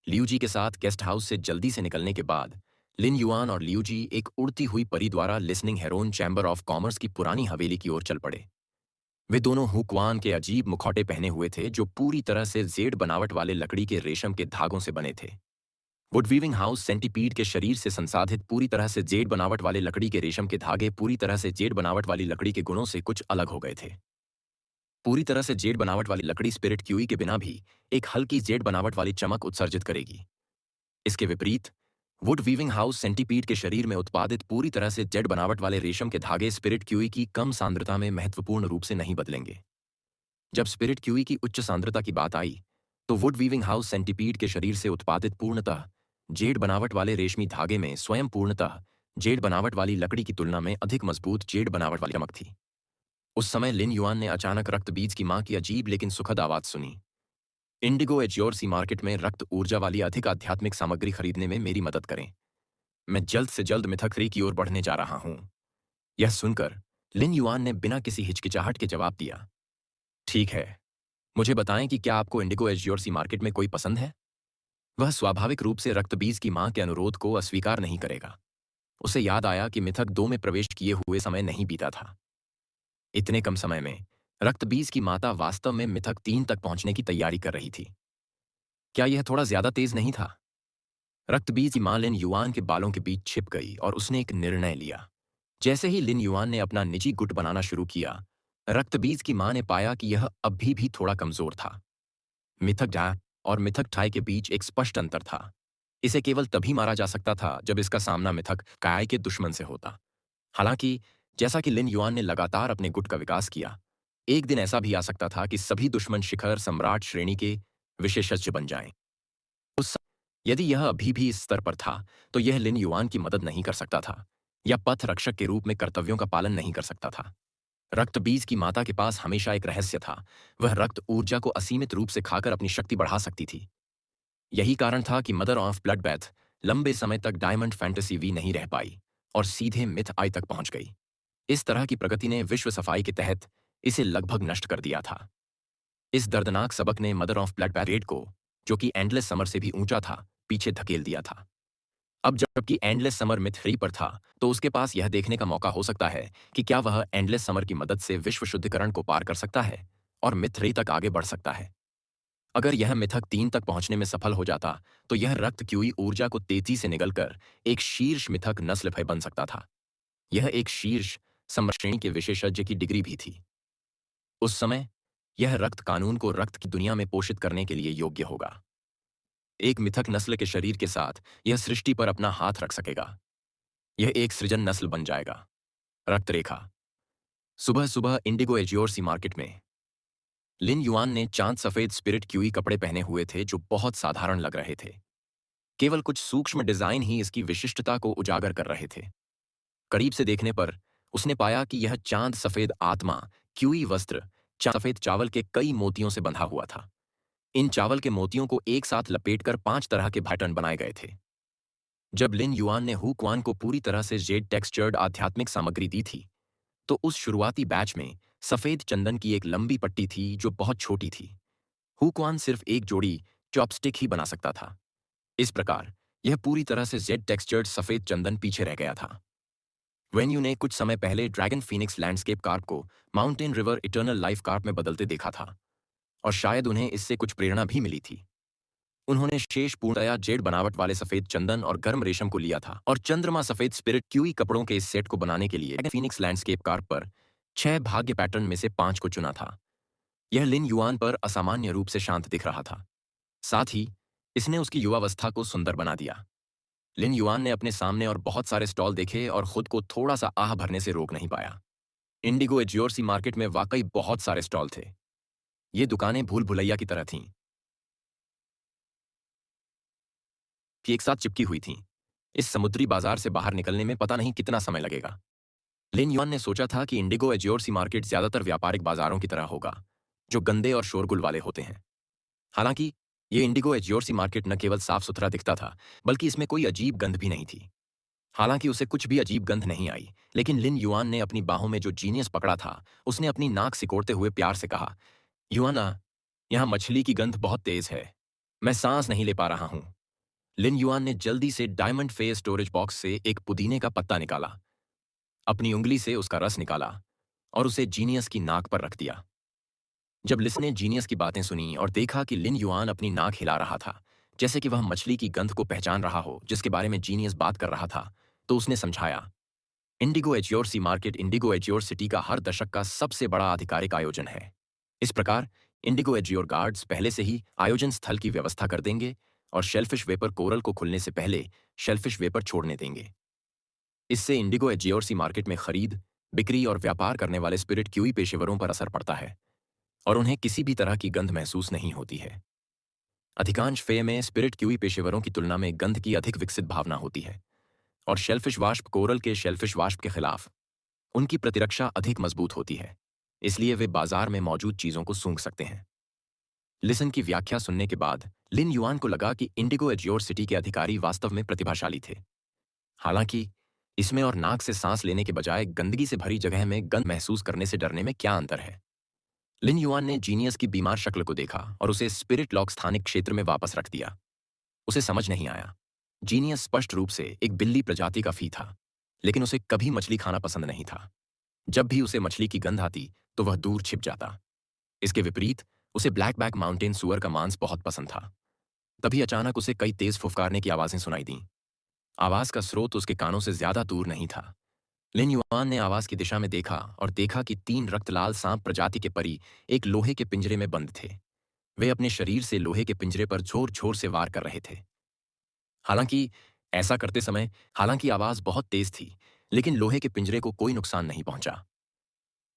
लियू जी के साथ गेस्ट हाउस से जल्दी से निकलने के बाद लिन युआन और लियू जी एक उड़ती हुई परी द्वारा listening Heron Chamber of Commerce की पुरानी हवेली की ओर चल पड़े। वे दोनों हुक्वान के अजीब मुखौटे पहने हुए थे जो पूरी तरह से जेड बनावट वाले लकड़ी के रेशम के धागों से बने थे। वुडवीविंग हाउस सेंटीपीड के शरीर से संसाधित पूरी तरह से जेड बनावट वाले लकड़ी के रेशम के धागे पूरी तरह से जेड बनावट वाली लकड़ी के गुणों से कुछ अलग हो गए थे। पूरी तरह से जेड बनावट वाली लकड़ी स्पिरिट क्यूई के बिना भी एक हल्की जेड बनावट वाली चमक उत्सर्जित करेगी। इसके विपरीत वुड वीविंग हाउस सेंटीपीड के शरीर में उत्पादित पूरी तरह से जेड बनावट वाले रेशम के धागे स्पिरिट क्यूई की कम सांद्रता में महत्वपूर्ण रूप से नहीं बदलेंगे। जब स्पिरिट क्यूई की उच्च सांद्रता की बात आई, तो वुड वीविंग हाउस सेंटीपीड के शरीर से उत्पादित पूर्णतः जेड बनावट वाले रेशमी धागे में स्वयं पूर्णतः जेड बनावट वाली लकड़ी की तुलना में अधिक मजबूत जेड बनावट वाली चमक थी। उस समय लिन युआन ने अचानक रक्त बीज की मां की अजीब लेकिन सुखद आवाज सुनी। इंडिगो एज्योरसी मार्केट में रक्त ऊर्जा वाली अधिक आध्यात्मिक सामग्री खरीदने में मेरी मदद करें। मैं जल्द से जल्द मिथक 3 की ओर बढ़ने जा रहा हूं। यह सुनकर लिन युआन ने बिना किसी हिचकिचाहट के जवाब दिया, ठीक है, मुझे बताएं कि क्या आपको इंडिगो एज्योरसी मार्केट में कोई पसंद है। वह स्वाभाविक रूप से रक्तबीज की मां के अनुरोध को अस्वीकार नहीं करेगा। उसे याद आया कि मिथक 2 में प्रवेश किए हुए समय नहीं बीता था। इतने कम समय में रक्तबीज की माता वास्तव में मिथक 3 तक पहुंचने की तैयारी कर रही थी। क्या यह थोड़ा ज्यादा तेज नहीं था? रक्तबीज की मां लिन युआन के बालों के बीच छिप गई और उसने एक निर्णय लिया। जैसे ही लिन युआन ने अपना निजी गुट बनाना शुरू किया, रक्तबीज की मां ने पाया कि यह अभी भी थोड़ा कमजोर था। मिथक डा और मिथक टाई के बीच एक स्पष्ट अंतर था। इसे केवल तभी मारा जा सकता था जब इसका सामना मिथक काय के दुश्मन से होता। हालांकि जैसा कि लिन युआन ने लगातार अपने गुट का विकास किया, एक दिन ऐसा भी आ सकता था कि सभी दुश्मन शिखर सम्राट श्रेणी के विशेषज्ञ बन जाएं। यदि यह अभी भी इस स्तर पर था, तो यह लिन युआन की मदद नहीं कर सकता था या पथ रक्षक के रूप में कर्तव्यों का पालन नहीं कर सकता था। रक्त बीज की माता के पास हमेशा एक रहस्य था। वह रक्त ऊर्जा को असीमित रूप से खाकर अपनी शक्ति बढ़ा सकती थी। यही कारण था कि मदर ऑफ ब्लड बैथ लंबे समय तक डायमंड फैंटेसी वी नहीं रह पाई और सीधे मिथ आई तक पहुंच गई। इस तरह की प्रगति ने विश्व सफाई के तहत इसे लगभग नष्ट कर दिया था। इस दर्दनाक सबक ने मदर ऑफ ब्लड बैथ को, जो कि एंडलेस समर से भी ऊंचा था, पीछे धकेल दिया था। अब जबकि एंडलेस समर मिथ 3 पर था, तो उसके पास यह देखने का मौका हो सकता है कि क्या वह एंडलेस समर की मदद से विश्व शुद्धिकरण को पार कर सकता है और मिथ 3 तक आगे बढ़ सकता है। अगर यह मिथक 3 तक पहुंचने में सफल हो जाता, तो यह रक्त क्यूई ऊर्जा को तेजी से निगलकर एक शीर्ष मिथक नस्ल भय बन सकता था। यह एक शीर्ष समश्रेणी के विशेषज्ञ की डिग्री भी थी। उस समय यह रक्त कानून को रक्त की दुनिया में पोषित करने के लिए योग्य होगा। एक मिथक नस्ल के शरीर के साथ यह सृष्टि पर अपना हाथ रख सकेगा। यह एक सृजन नस्ल बन जाएगा। रक्त रेखा। सुबह सुबह इंडिगो एजियोरसी मार्केट में लिन युआन ने चांद सफेद स्पिरिट क्यूई कपड़े पहने हुए थे जो बहुत साधारण लग रहे थे। केवल कुछ सूक्ष्म डिजाइन ही इसकी विशिष्टता को उजागर कर रहे थे। करीब से देखने पर उसने पाया कि यह चांद सफेद आत्मा क्यूई वस्त्र चांद सफेद चावल के कई मोतियों से बंधा हुआ था। इन चावल के मोतियों को एक साथ लपेटकर 5 तरह के पैटर्न बनाए गए थे। जब लिन युआन ने हु क्वान को पूरी तरह से जेड टेक्सचर्ड आध्यात्मिक सामग्री दी थी, तो उस शुरुआती बैच में सफेद चंदन की एक लंबी पट्टी थी जो बहुत छोटी थी। हु क्वान सिर्फ एक जोड़ी चॉपस्टिक ही बना सकता था। इस प्रकार यह पूरी तरह से जेड टेक्सचर्ड सफेद चंदन पीछे रह गया था। वेन्यू ने कुछ समय पहले ड्रैगन फीनिक्स लैंडस्केप कार्प को mountain river eternal life carp में बदलते देखा था और शायद उन्हें इससे कुछ प्रेरणा भी मिली थी। उन्होंने शेष पूर्णतया जेड बनावट वाले सफेद चंदन और गर्म रेशम को लिया था और चंद्रमा सफेद स्पिरिट क्यूई कपड़ों के इस सेट को बनाने के लिए फीनिक्स लैंडस्केप कार्प पर 6 भाग्य पैटर्न में से 5 को चुना था। यह लिन युआन पर असामान्य रूप से शांत दिख रहा था। साथ ही इसने उसकी युवावस्था को सुंदर बना दिया। लिन युआन ने अपने सामने और बहुत सारे स्टॉल देखे और खुद को थोड़ा सा आह भरने से रोक नहीं पाया। इंडिगो एजियोरसी मार्केट में वाकई बहुत सारे स्टॉल थे। ये दुकानें भूल भुलैया की तरह थीं कि एक साथ चिपकी हुई थीं। इस समुद्री बाजार से बाहर निकलने में पता नहीं कितना समय लगेगा। लिन युआन ने सोचा था कि इंडिगो एज्योर सी मार्केट ज्यादातर व्यापारिक बाजारों की तरह होगा, जो गंदे और शोरगुल वाले होते हैं। हालांकि ये इंडिगो एज्योर सी मार्केट न केवल साफ सुथरा दिखता था, बल्कि इसमें कोई अजीब गंध भी नहीं थी। हालांकि उसे कुछ भी अजीब गंध नहीं आई, लेकिन लिन युआन ने अपनी बाहों में जो जीनियस पकड़ा था, उसने अपनी नाक सिकोड़ते हुए प्यार से कहा, युआना, यहाँ मछली की गंध बहुत तेज है। मैं सांस नहीं ले पा रहा हूं। लिन युआन ने जल्दी से डायमंड फेस स्टोरेज बॉक्स से एक पुदीने का पत्ता निकाला, अपनी उंगली से उसका रस निकाला और उसे जीनियस की नाक पर रख दिया। जब लिस ने जीनियस की बातें सुनी और देखा कि लिन युआन अपनी नाक हिला रहा था, जैसे कि वह मछली की गंध को पहचान रहा हो जिसके बारे में जीनियस बात कर रहा था, तो उसने समझाया, इंडिगो एज्योर सी मार्केट इंडिगो एज्योर सिटी का हर दशक का सबसे बड़ा आधिकारिक आयोजन है। इस प्रकार इंडिगो एज्योर गार्ड्स पहले से ही आयोजन स्थल की व्यवस्था कर देंगे और शेलफिश वेपर कोरल को खुलने से पहले शेलफिश वेपर छोड़ने देंगे। इससे इंडिगो एज्योर सी मार्केट में खरीद, बिक्री और व्यापार करने वाले स्पिरिट क्यूई पेशेवरों पर असर पड़ता है और उन्हें किसी भी तरह की गंध महसूस नहीं होती है। अधिकांश फे में स्पिरिट क्यूई पेशेवरों की तुलना में गंध की अधिक विकसित भावना होती है और शेलफिश वाष्प कोरल के शेलफिश वाष्प के खिलाफ उनकी प्रतिरक्षा अधिक मजबूत होती है, इसलिए वे बाजार में मौजूद चीजों को सूंघ सकते हैं। लिसन की व्याख्या सुनने के बाद लिन युआन को लगा कि इंडिगो एज्योर सिटी के अधिकारी वास्तव में प्रतिभाशाली थे। हालांकि इसमें और नाक से सांस लेने के बजाय गंदगी से भरी जगह में गंध महसूस करने से डरने में क्या अंतर है। लिन युआन ने जीनियस की बीमार शक्ल को देखा और उसे स्पिरिट लॉक स्थानिक क्षेत्र में वापस रख दिया। उसे समझ नहीं आया। जीनियस स्पष्ट रूप से एक बिल्ली प्रजाति का फी था, लेकिन उसे कभी मछली खाना पसंद नहीं था। जब भी उसे मछली की गंध आती तो वह दूर छिप जाता। इसके विपरीत उसे ब्लैक बैक माउंटेन सुअर का मांस बहुत पसंद था। तभी अचानक उसे कई तेज फुफकारने की आवाजें सुनाई दीं। आवाज का स्रोत उसके कानों से ज्यादा दूर नहीं था। लिन युआन ने आवाज की दिशा में देखा और देखा कि 3 रक्तलाल सांप प्रजाति के परी एक लोहे के पिंजरे में बंद थे। वे अपने शरीर से लोहे के पिंजरे पर जोर जोर से वार कर रहे थे। हालांकि ऐसा करते समय हालांकि आवाज बहुत तेज थी, लेकिन लोहे के पिंजरे को कोई नुकसान नहीं पहुंचा।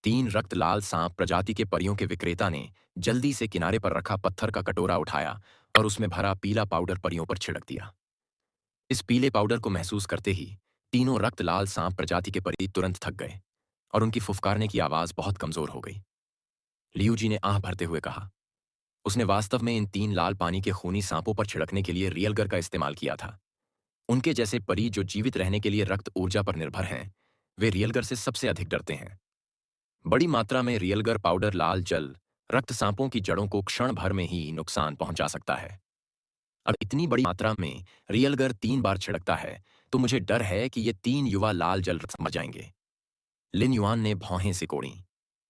3 रक्तलाल सांप प्रजाति के परियों के विक्रेता ने जल्दी से किनारे पर रखा पत्थर का कटोरा उठाया और उसमें भरा पीला पाउडर परियों पर छिड़क दिया। इस पीले पाउडर को महसूस करते ही तीनों रक्तलाल सांप प्रजाति के परी तुरंत थक गए और उनकी फुफकारने की आवाज बहुत कमजोर हो गई। लियू जी ने आह भरते हुए कहा, उसने वास्तव में इन 3 लाल पानी के खूनी सांपों पर छिड़कने के लिए रियलगर का इस्तेमाल किया था। उनके जैसे परी जो जीवित रहने के लिए रक्त ऊर्जा पर निर्भर हैं, वे रियलगर से सबसे अधिक डरते हैं। बड़ी मात्रा में रियलगर पाउडर लाल जल रक्त सांपों की जड़ों को क्षण भर में ही नुकसान पहुंचा सकता है। अब इतनी बड़ी मात्रा में रियलगर 3 बार छिड़कता है, तो मुझे डर है कि ये 3 युवा लाल जल रक्त मर जाएंगे। लिन युआन ने भौहें सिकोड़ी।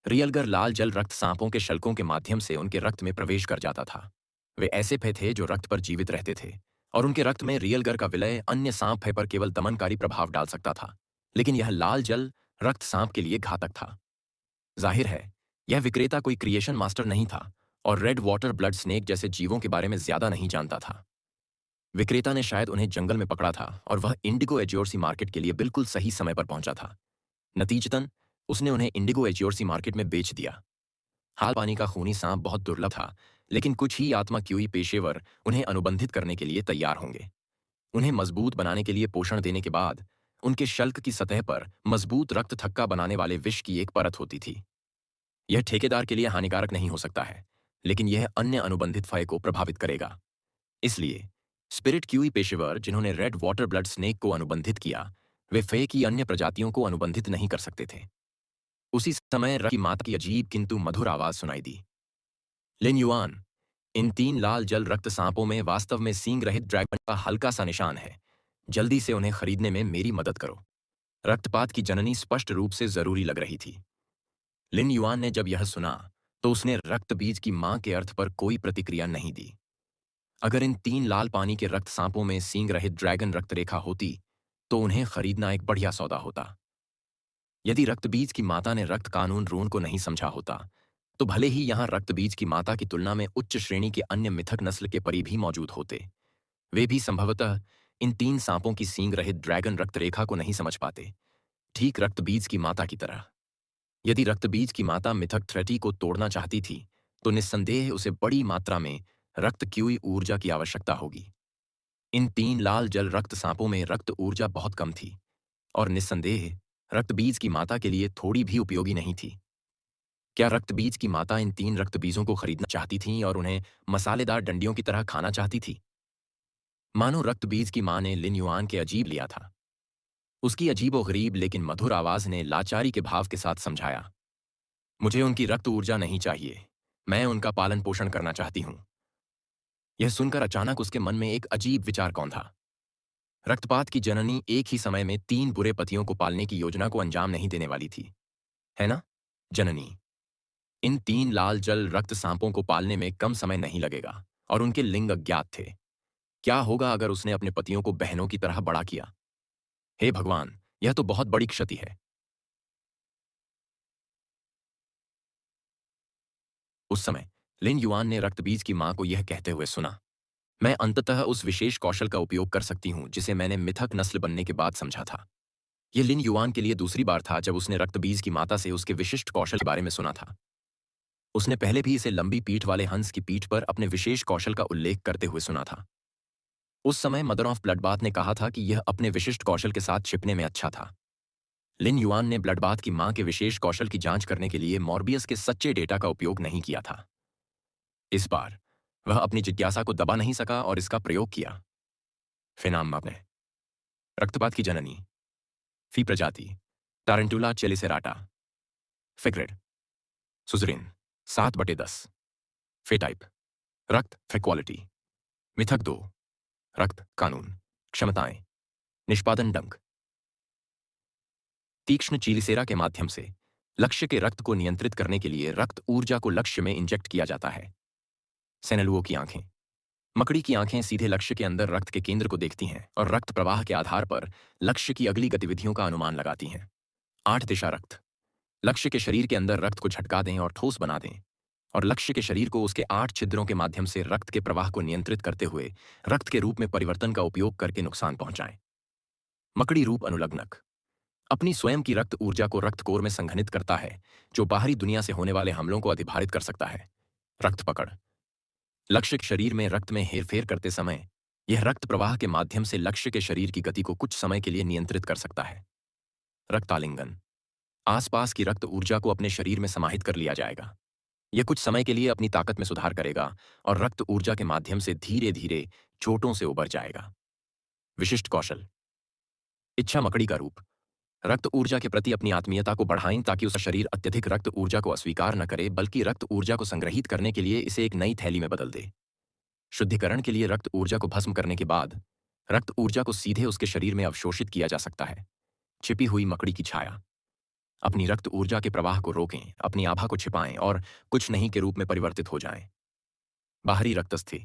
रियलगर लाल जल रक्त सांपों के शल्कों के माध्यम से उनके रक्त में प्रवेश कर जाता था। वे ऐसे फे थे जो रक्त पर जीवित रहते थे और उनके रक्त में रियलगर का विलय अन्य सांप फे पर केवल दमनकारी प्रभाव डाल सकता था, लेकिन यह लाल जल रक्त सांप के लिए घातक था। जाहिर है, यह विक्रेता कोई क्रिएशन मास्टर नहीं था और रेड वाटर ब्लड स्नेक जैसे जीवों के बारे में ज्यादा नहीं जानता था। विक्रेता ने शायद उन्हें जंगल में पकड़ा था और वह इंडिगो एज्योर्सी मार्केट के लिए बिल्कुल सही समय पर पहुंचा था। नतीजतन उसने उन्हें इंडिगो एज्योर्सी मार्केट में बेच दिया। हाल पानी का खूनी सांप बहुत दुर्लभ था, लेकिन कुछ ही आत्मा क्यूई पेशेवर उन्हें अनुबंधित करने के लिए तैयार होंगे। उन्हें मजबूत बनाने के लिए पोषण देने के बाद उनके शल्क की सतह पर मजबूत रक्त थक्का बनाने वाले विष की एक परत होती थी। यह ठेकेदार के लिए हानिकारक नहीं हो सकता है, लेकिन यह अन्य अनुबंधित फय को प्रभावित करेगा। इसलिए स्पिरिट क्यूई पेशेवर जिन्होंने रेड वाटर ब्लड स्नेक को अनुबंधित किया, वे फय की अन्य प्रजातियों को अनुबंधित नहीं कर सकते थे। उसी समय रक्त की माता की अजीब किंतु मधुर आवाज सुनाई दी, लिन युआन, इन 3 लाल जल रक्त सांपों में वास्तव में सींग रहित ड्रैगन का हल्का सा निशान है। जल्दी से उन्हें खरीदने में मेरी मदद करो। रक्तपात की जननी स्पष्ट रूप से जरूरी लग रही थी। लिन युआन ने जब यह सुना तो उसने रक्त बीज की मां के अर्थ पर कोई प्रतिक्रिया नहीं दी। अगर इन 3 लाल पानी के रक्त सांपों में सींग रहित ड्रैगन रक्त रेखा होती, तो उन्हें खरीदना एक बढ़िया सौदा होता। यदि रक्तबीज की माता ने रक्त कानून रून को नहीं समझा होता, तो भले ही यहां रक्तबीज की माता की तुलना में उच्च श्रेणी के अन्य मिथक नस्ल के परी भी मौजूद होते। वे भी संभवतः इन 3 सांपों की सींग रहित ड्रैगन रक्त रेखा को नहीं समझ पाते, ठीक रक्तबीज की माता की तरह। यदि रक्तबीज की माता मिथक थ्रेटी को तोड़ना चाहती थी, तो निस्संदेह उसे बड़ी मात्रा में रक्त क्यूई ऊर्जा की आवश्यकता होगी। इन 3 लाल जल रक्त सांपों में रक्त ऊर्जा बहुत कम थी और निस्संदेह रक्तबीज की माता के लिए थोड़ी भी उपयोगी नहीं थी। क्या रक्तबीज की माता इन 3 रक्तबीजों को खरीदना चाहती थीं और उन्हें मसालेदार डंडियों की तरह खाना चाहती थी? मानो रक्तबीज की मां ने लिन युआन के अजीब लिया था। उसकी अजीबो-गरीब लेकिन मधुर आवाज ने लाचारी के भाव के साथ समझाया, मुझे उनकी रक्त ऊर्जा नहीं चाहिए। मैं उनका पालन पोषण करना चाहती हूं। यह सुनकर अचानक उसके मन में एक अजीब विचार कौन था। रक्तपात की जननी एक ही समय में 3 बुरे पतियों को पालने की योजना को अंजाम नहीं देने वाली थी, है ना? जननी, इन 3 लाल जल रक्त सांपों को पालने में कम समय नहीं लगेगा और उनके लिंग अज्ञात थे। क्या होगा अगर उसने अपने पतियों को बहनों की तरह बड़ा किया? हे भगवान, यह तो बहुत बड़ी क्षति है। उस समय लिन युआन ने रक्तबीज की मां को यह कहते हुए सुना, मैं अंततः उस विशेष कौशल का उपयोग कर सकती हूं जिसे मैंने मिथक नस्ल बनने के बाद समझा था। यह लिन युआन के लिए दूसरी बार था जब उसने रक्तबीज की माता से उसके विशिष्ट कौशल के बारे में सुना था। उसने पहले भी इसे लंबी पीठ वाले हंस की पीठ पर अपने विशेष कौशल का उल्लेख करते हुए सुना था। उस समय मदर ऑफ ब्लडबाथ ने कहा था कि यह अपने विशिष्ट कौशल के साथ छिपने में अच्छा था। लिन युआन ने ब्लडबाथ की मां के विशेष कौशल की जांच करने के लिए मॉर्बियस के सच्चे डेटा का उपयोग नहीं किया था। इस बार वह अपनी जिज्ञासा को दबा नहीं सका और इसका प्रयोग किया। फिनाम ने रक्तपात की जननी, फी प्रजाति, टारंटुला चेलिसेराटा, फिक्रेड, सुजरिन, 7/10, फे टाइप, रक्त क्वालिटी, मिथक 2, रक्त कानून, क्षमताएं, निष्पादन डंक, तीक्ष्ण चीलिसेरा के माध्यम से लक्ष्य के रक्त को नियंत्रित करने के लिए रक्त ऊर्जा को लक्ष्य में इंजेक्ट किया जाता है। सेनेलुओ की आंखें, मकड़ी की आंखें सीधे लक्ष्य के अंदर रक्त के केंद्र को देखती हैं और रक्त प्रवाह के आधार पर लक्ष्य की अगली गतिविधियों का अनुमान लगाती हैं। 8 दिशा रक्त, लक्ष्य के शरीर के अंदर रक्त को झटका दें और ठोस बना दें और लक्ष्य के शरीर को उसके 8 छिद्रों के माध्यम से रक्त के प्रवाह को नियंत्रित करते हुए रक्त के रूप में परिवर्तन का उपयोग करके नुकसान पहुंचाएं। मकड़ी रूप अनुलग्नक अपनी स्वयं की रक्त ऊर्जा को रक्त कोर में संघनित करता है, जो बाहरी दुनिया से होने वाले हमलों को अधिभारित कर सकता है। रक्त पकड़, लक्ष्य के शरीर में रक्त में हेरफेर करते समय यह रक्त प्रवाह के माध्यम से लक्ष्य के शरीर की गति को कुछ समय के लिए नियंत्रित कर सकता है। रक्तालिंगन, आसपास की रक्त ऊर्जा को अपने शरीर में समाहित कर लिया जाएगा। यह कुछ समय के लिए अपनी ताकत में सुधार करेगा और रक्त ऊर्जा के माध्यम से धीरे धीरे चोटों से उबर जाएगा। विशिष्ट कौशल, इच्छा मकड़ी का रूप, रक्त ऊर्जा के प्रति अपनी आत्मीयता को बढ़ाएं ताकि उसका शरीर अत्यधिक रक्त ऊर्जा को अस्वीकार न करे बल्कि रक्त ऊर्जा को संग्रहित करने के लिए इसे एक नई थैली में बदल दे। शुद्धिकरण के लिए रक्त ऊर्जा को भस्म करने के बाद रक्त ऊर्जा को सीधे उसके शरीर में अवशोषित किया जा सकता है। छिपी हुई मकड़ी की छाया, अपनी रक्त ऊर्जा के प्रवाह को रोकें, अपनी आभा को छिपाएं और कुछ नहीं के रूप में परिवर्तित हो जाएं। बाहरी रक्तस्थी,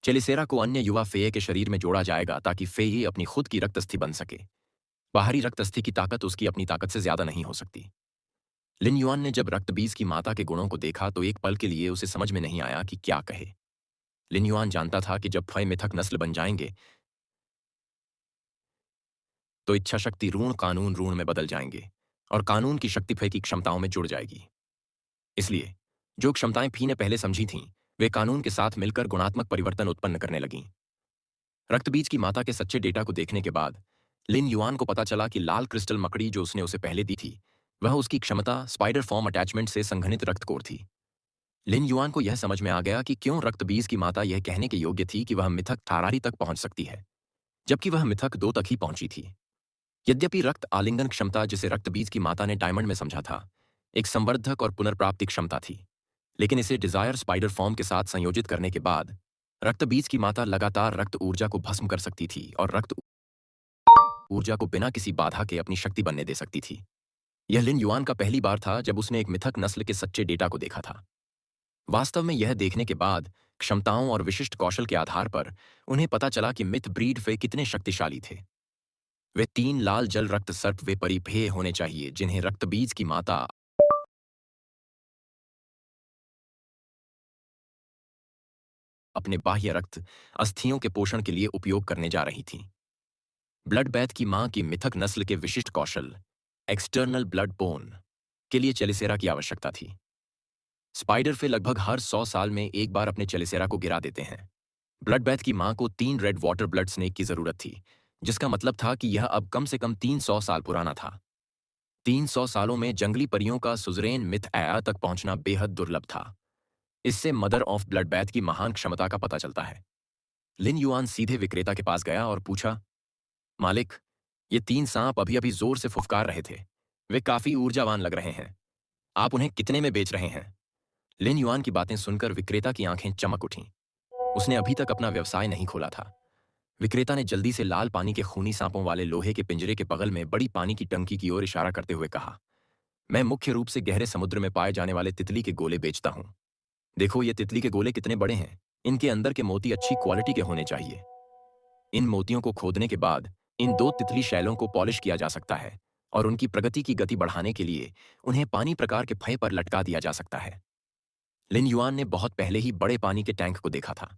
चेलिसेरा को अन्य युवा फेये के शरीर में जोड़ा जाएगा ताकि फेये अपनी खुद की रक्तस्थी बन सके। बाहरी रक्तस्थी की ताकत उसकी अपनी ताकत से ज्यादा नहीं हो सकती। लिन युआन ने जब रक्तबीज की माता के गुणों को देखा तो एक पल के लिए उसे समझ में नहीं आया कि क्या कहे। लिन युआन जानता था कि जब फय मिथक नस्ल बन जाएंगे तो इच्छा शक्ति ऋण कानून ऋण में बदल जाएंगे और कानून की शक्ति फय की क्षमताओं में जुड़ जाएगी। इसलिए जो क्षमताएं फी ने पहले समझी थीं वे कानून के साथ मिलकर गुणात्मक परिवर्तन उत्पन्न करने लगीं। रक्तबीज की माता के सच्चे डेटा को देखने के बाद लिन युआन को पता चला कि लाल क्रिस्टल मकड़ी जो उसने उसे पहले दी थी वह उसकी क्षमता स्पाइडर फॉर्म अटैचमेंट से संघनित रक्तकोर थी। लिन युआन को यह समझ में आ गया कि क्यों रक्तबीज की माता यह कहने के योग्य थी कि वह मिथक थारारी तक पहुंच सकती है, जबकि वह मिथक 2 तक ही पहुंची थी। यद्यपि रक्त आलिंगन क्षमता जिसे रक्तबीज की माता ने डायमंड में समझा था एक संवर्धक और पुनर्प्राप्ति क्षमता थी, लेकिन इसे डिजायर स्पाइडर फॉर्म के साथ संयोजित करने के बाद रक्तबीज की माता लगातार रक्त ऊर्जा को भस्म कर सकती थी और रक्त ऊर्जा को बिना किसी बाधा के अपनी शक्ति बनने दे सकती थी। यह लिन युआन का पहली बार था जब उसने एक मिथक नस्ल के सच्चे डेटा को देखा था। वास्तव में यह देखने के बाद क्षमताओं और विशिष्ट कौशल के आधार पर उन्हें पता चला कि मिथ ब्रीड वे कितने शक्तिशाली थे। वे 3 लाल जल रक्त सर्प वे परिभेय होने चाहिए जिन्हें रक्तबीज की माता अपने बाह्य रक्त अस्थियों के पोषण के लिए उपयोग करने जा रही थीं। ब्लड बैथ की मां की मिथक नस्ल के विशिष्ट कौशल एक्सटर्नल ब्लड बोन के लिए चेलिसेरा की आवश्यकता थी। स्पाइडर फे लगभग हर 100 साल में एक बार अपने चेलिसेरा को गिरा देते हैं। ब्लड बैथ की मां को 3 रेड वाटर ब्लड स्नेक की जरूरत थी, जिसका मतलब था कि यह अब कम से कम 300 साल पुराना था। 300 सालों में जंगली परियों का सुजरेन मिथ आया तक पहुंचना बेहद दुर्लभ था। इससे मदर ऑफ ब्लड बैथ की महान क्षमता का पता चलता है। लिन युआन सीधे विक्रेता के पास गया और पूछा, मालिक, ये 3 सांप अभी अभी जोर से फुफकार रहे थे। वे काफी ऊर्जावान लग रहे हैं। आप उन्हें कितने में बेच रहे हैं? लिन युआन की बातें सुनकर विक्रेता की आंखें चमक उठीं। उसने अभी तक अपना व्यवसाय नहीं खोला था। विक्रेता ने जल्दी से लाल पानी के खूनी सांपों वाले लोहे के पिंजरे के बगल में बड़ी पानी की टंकी की ओर इशारा करते हुए कहा, मैं मुख्य रूप से गहरे समुद्र में पाए जाने वाले तितली के गोले बेचता हूं। देखो ये तितली के गोले कितने बड़े हैं। इनके अंदर के मोती अच्छी क्वालिटी के होने चाहिए। इन मोतियों को खोदने के बाद इन 2 तितली शैलों को पॉलिश किया जा सकता है और उनकी प्रगति की गति बढ़ाने के लिए उन्हें पानी प्रकार के फए पर लटका दिया जा सकता है। लिन युआन ने बहुत पहले ही बड़े पानी के टैंक को देखा था।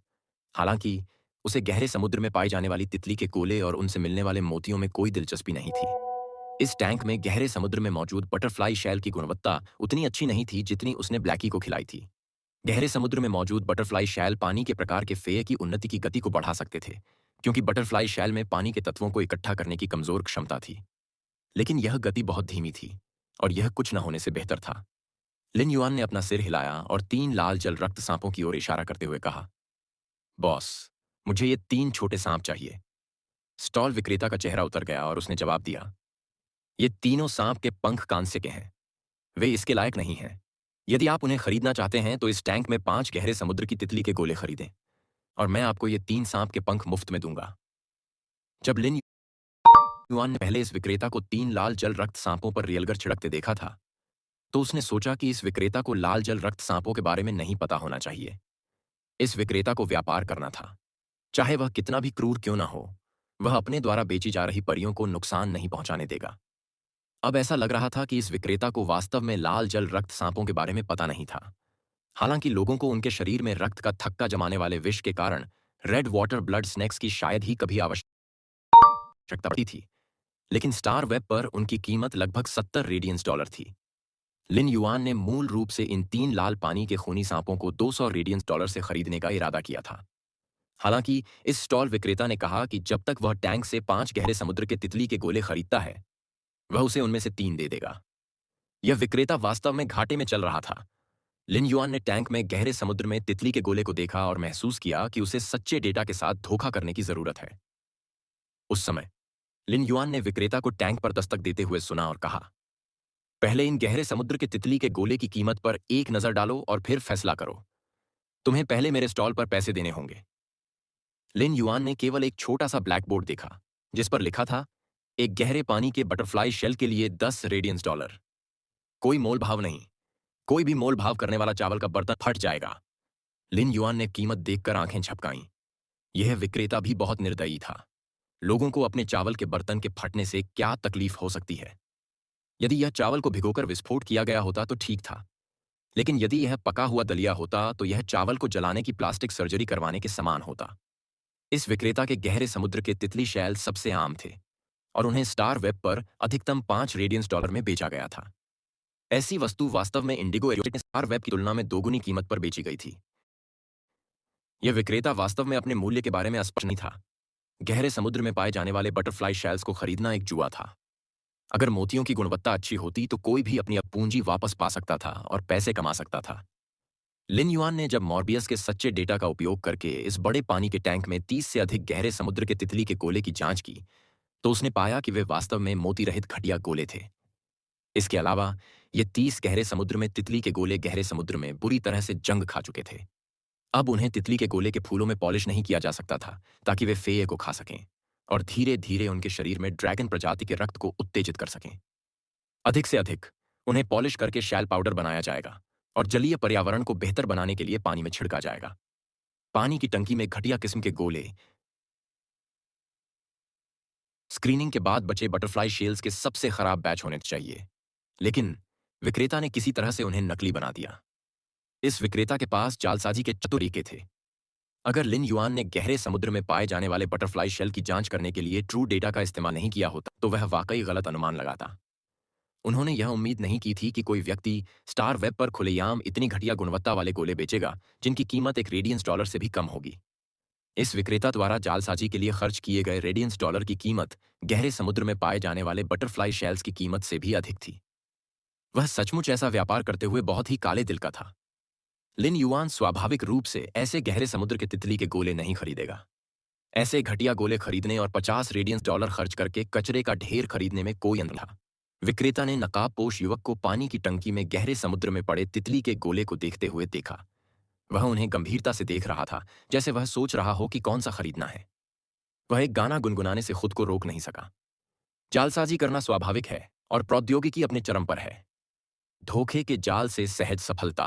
हालांकि उसे गहरे समुद्र में पाई जाने वाली तितली के गोले और उनसे मिलने वाले मोतियों में कोई दिलचस्पी नहीं थी। इस टैंक में गहरे समुद्र में मौजूद बटरफ्लाई शैल की गुणवत्ता उतनी अच्छी नहीं थी जितनी उसने ब्लैकी को खिलाई थी। गहरे समुद्र में मौजूद बटरफ्लाई शैल पानी के प्रकार के फेय की उन्नति की गति को बढ़ा सकते थे, क्योंकि बटरफ्लाई शैल में पानी के तत्वों को इकट्ठा करने की कमजोर क्षमता थी। लेकिन यह गति बहुत धीमी थी और यह कुछ न होने से बेहतर था। लिन युआन ने अपना सिर हिलाया और 3 लाल जल रक्त सांपों की ओर इशारा करते हुए कहा, बॉस, मुझे ये 3 छोटे सांप चाहिए। स्टॉल विक्रेता का चेहरा उतर गया और उसने जवाब दिया, ये तीनों सांप के पंख कांस्य के हैं। वे इसके लायक नहीं हैं। यदि आप उन्हें खरीदना चाहते हैं तो इस टैंक में 5 गहरे समुद्र की तितली के गोले खरीदें और मैं आपको ये 3 सांप के पंख मुफ्त में दूंगा। जब लिन युआन ने पहले इस विक्रेता को 3 लाल जल रक्त सांपों पर रियलगर छिड़कते देखा था, तो उसने सोचा कि इस विक्रेता को लाल जल रक्त सांपों के बारे में नहीं पता होना चाहिए। इस विक्रेता को व्यापार करना था, चाहे वह कितना भी क्रूर क्यों ना हो। वह अपने द्वारा बेची जा रही परियों को नुकसान नहीं पहुंचाने देगा। अब ऐसा लग रहा था कि इस विक्रेता को वास्तव में लाल जल रक्त सांपों के बारे में पता नहीं था। हालांकि लोगों को उनके शरीर में रक्त का थक्का जमाने वाले विष के कारण रेड वाटर ब्लड स्नेक्स की शायद ही कभी आवश्यकता पड़ी थी, लेकिन स्टार वेब पर उनकी कीमत लगभग $70 थी। लिन युआन ने मूल रूप से इन 3 लाल पानी के खूनी सांपों को $200 से खरीदने का इरादा किया था। हालांकि इस स्टॉल विक्रेता ने कहा कि जब तक वह टैंक से 5 गहरे समुद्र के तितली के गोले खरीदता है, वह उसे उनमें से 3 दे देगा। यह विक्रेता वास्तव में घाटे में चल रहा था। लिन युआन ने टैंक में गहरे समुद्र में तितली के गोले को देखा और महसूस किया कि उसे सच्चे डेटा के साथ धोखा करने की जरूरत है। उस समय लिन युआन ने विक्रेता को टैंक पर दस्तक देते हुए सुना और कहा, पहले इन गहरे समुद्र के तितली के गोले की कीमत पर एक नजर डालो और फिर फैसला करो। तुम्हें पहले मेरे स्टॉल पर पैसे देने होंगे। लिन युआन ने केवल एक छोटा सा ब्लैक बोर्ड देखा जिस पर लिखा था, एक गहरे पानी के बटरफ्लाई शेल के लिए $10 कोई मोल भाव नहीं। कोई भी मोल भाव करने वाला चावल का बर्तन फट जाएगा। लिन युआन ने कीमत देखकर आंखें झपकाईं। यह विक्रेता भी बहुत निर्दयी था। लोगों को अपने चावल के बर्तन के फटने से क्या तकलीफ हो सकती है? यदि यह चावल को भिगोकर विस्फोट किया गया होता तो ठीक था, लेकिन यदि यह पका हुआ दलिया होता तो यह चावल को जलाने की प्लास्टिक सर्जरी करवाने के समान होता। इस विक्रेता के गहरे समुद्र के तितली शैल सबसे आम थे और उन्हें स्टार वेब पर अधिकतम $5 में बेचा गया था। ऐसी वस्तु वास्तव में इंडिगो एरोटिक स्टार वेब की तुलना में दोगुनी कीमत पर बेची गई थी। यह विक्रेता वास्तव में अपने मूल्य के बारे में स्पष्ट नहीं था। गहरे समुद्र में पाए जाने वाले बटरफ्लाई शैल्स को खरीदना एक जुआ था। अगर मोतियों की गुणवत्ता अच्छी होती तो कोई भी अपनी पूंजी वापस पा सकता था और पैसे कमा सकता था। लिन युआन ने जब मॉर्बियस के सच्चे डेटा का उपयोग करके इस बड़े पानी के टैंक में 30 से अधिक गहरे समुद्र के तितली के गोले की जांच की, तो उसने पाया कि वे वास्तव में मोती रहित घटिया गोले थे। इसके अलावा ये 30 गहरे समुद्र में तितली के गोले गहरे समुद्र में बुरी तरह से जंग खा चुके थे। अब उन्हें तितली के गोले के फूलों में पॉलिश नहीं किया जा सकता था ताकि वे फेये को खा सकें और धीरे धीरे उनके शरीर में ड्रैगन प्रजाति के रक्त को उत्तेजित कर सकें। अधिक से अधिक उन्हें पॉलिश करके शैल पाउडर बनाया जाएगा और जलीय पर्यावरण को बेहतर बनाने के लिए पानी में छिड़का जाएगा। पानी की टंकी में घटिया किस्म के गोले स्क्रीनिंग के बाद बचे बटरफ्लाई शेल्स के सबसे खराब बैच होने चाहिए, लेकिन विक्रेता ने किसी तरह से उन्हें नकली बना दिया। इस विक्रेता के पास जालसाजी के चतुर तरीके थे। अगर लिन युआन ने गहरे समुद्र में पाए जाने वाले बटरफ्लाई शेल की जांच करने के लिए ट्रू डेटा का इस्तेमाल नहीं किया होता तो वह वाकई गलत अनुमान लगाता। उन्होंने यह उम्मीद नहीं की थी कि कोई व्यक्ति स्टार वेब पर खुलेआम इतनी घटिया गुणवत्ता वाले गोले बेचेगा जिनकी कीमत $1 से भी कम होगी। इस विक्रेता द्वारा जालसाजी के लिए खर्च किए गए रेडियंस डॉलर की कीमत गहरे समुद्र में पाए जाने वाले बटरफ्लाई शेल्स की कीमत से भी अधिक थी। वह सचमुच ऐसा व्यापार करते हुए बहुत ही काले दिल का था। लिन युआन स्वाभाविक रूप से ऐसे गहरे समुद्र के तितली के गोले नहीं खरीदेगा। ऐसे घटिया गोले खरीदने और 50 रेडियंस डॉलर खर्च करके कचरे का ढेर खरीदने में कोई अंतर था। विक्रेता ने नकाबपोश युवक को पानी की टंकी में गहरे समुद्र में पड़े तितली के गोले को देखते हुए देखा। वह उन्हें गंभीरता से देख रहा था, जैसे वह सोच रहा हो कि कौन सा खरीदना है। वह एक गाना गुनगुनाने से खुद को रोक नहीं सका। जालसाजी करना स्वाभाविक है और प्रौद्योगिकी अपने चरम पर है। धोखे के जाल से सहज सफलता,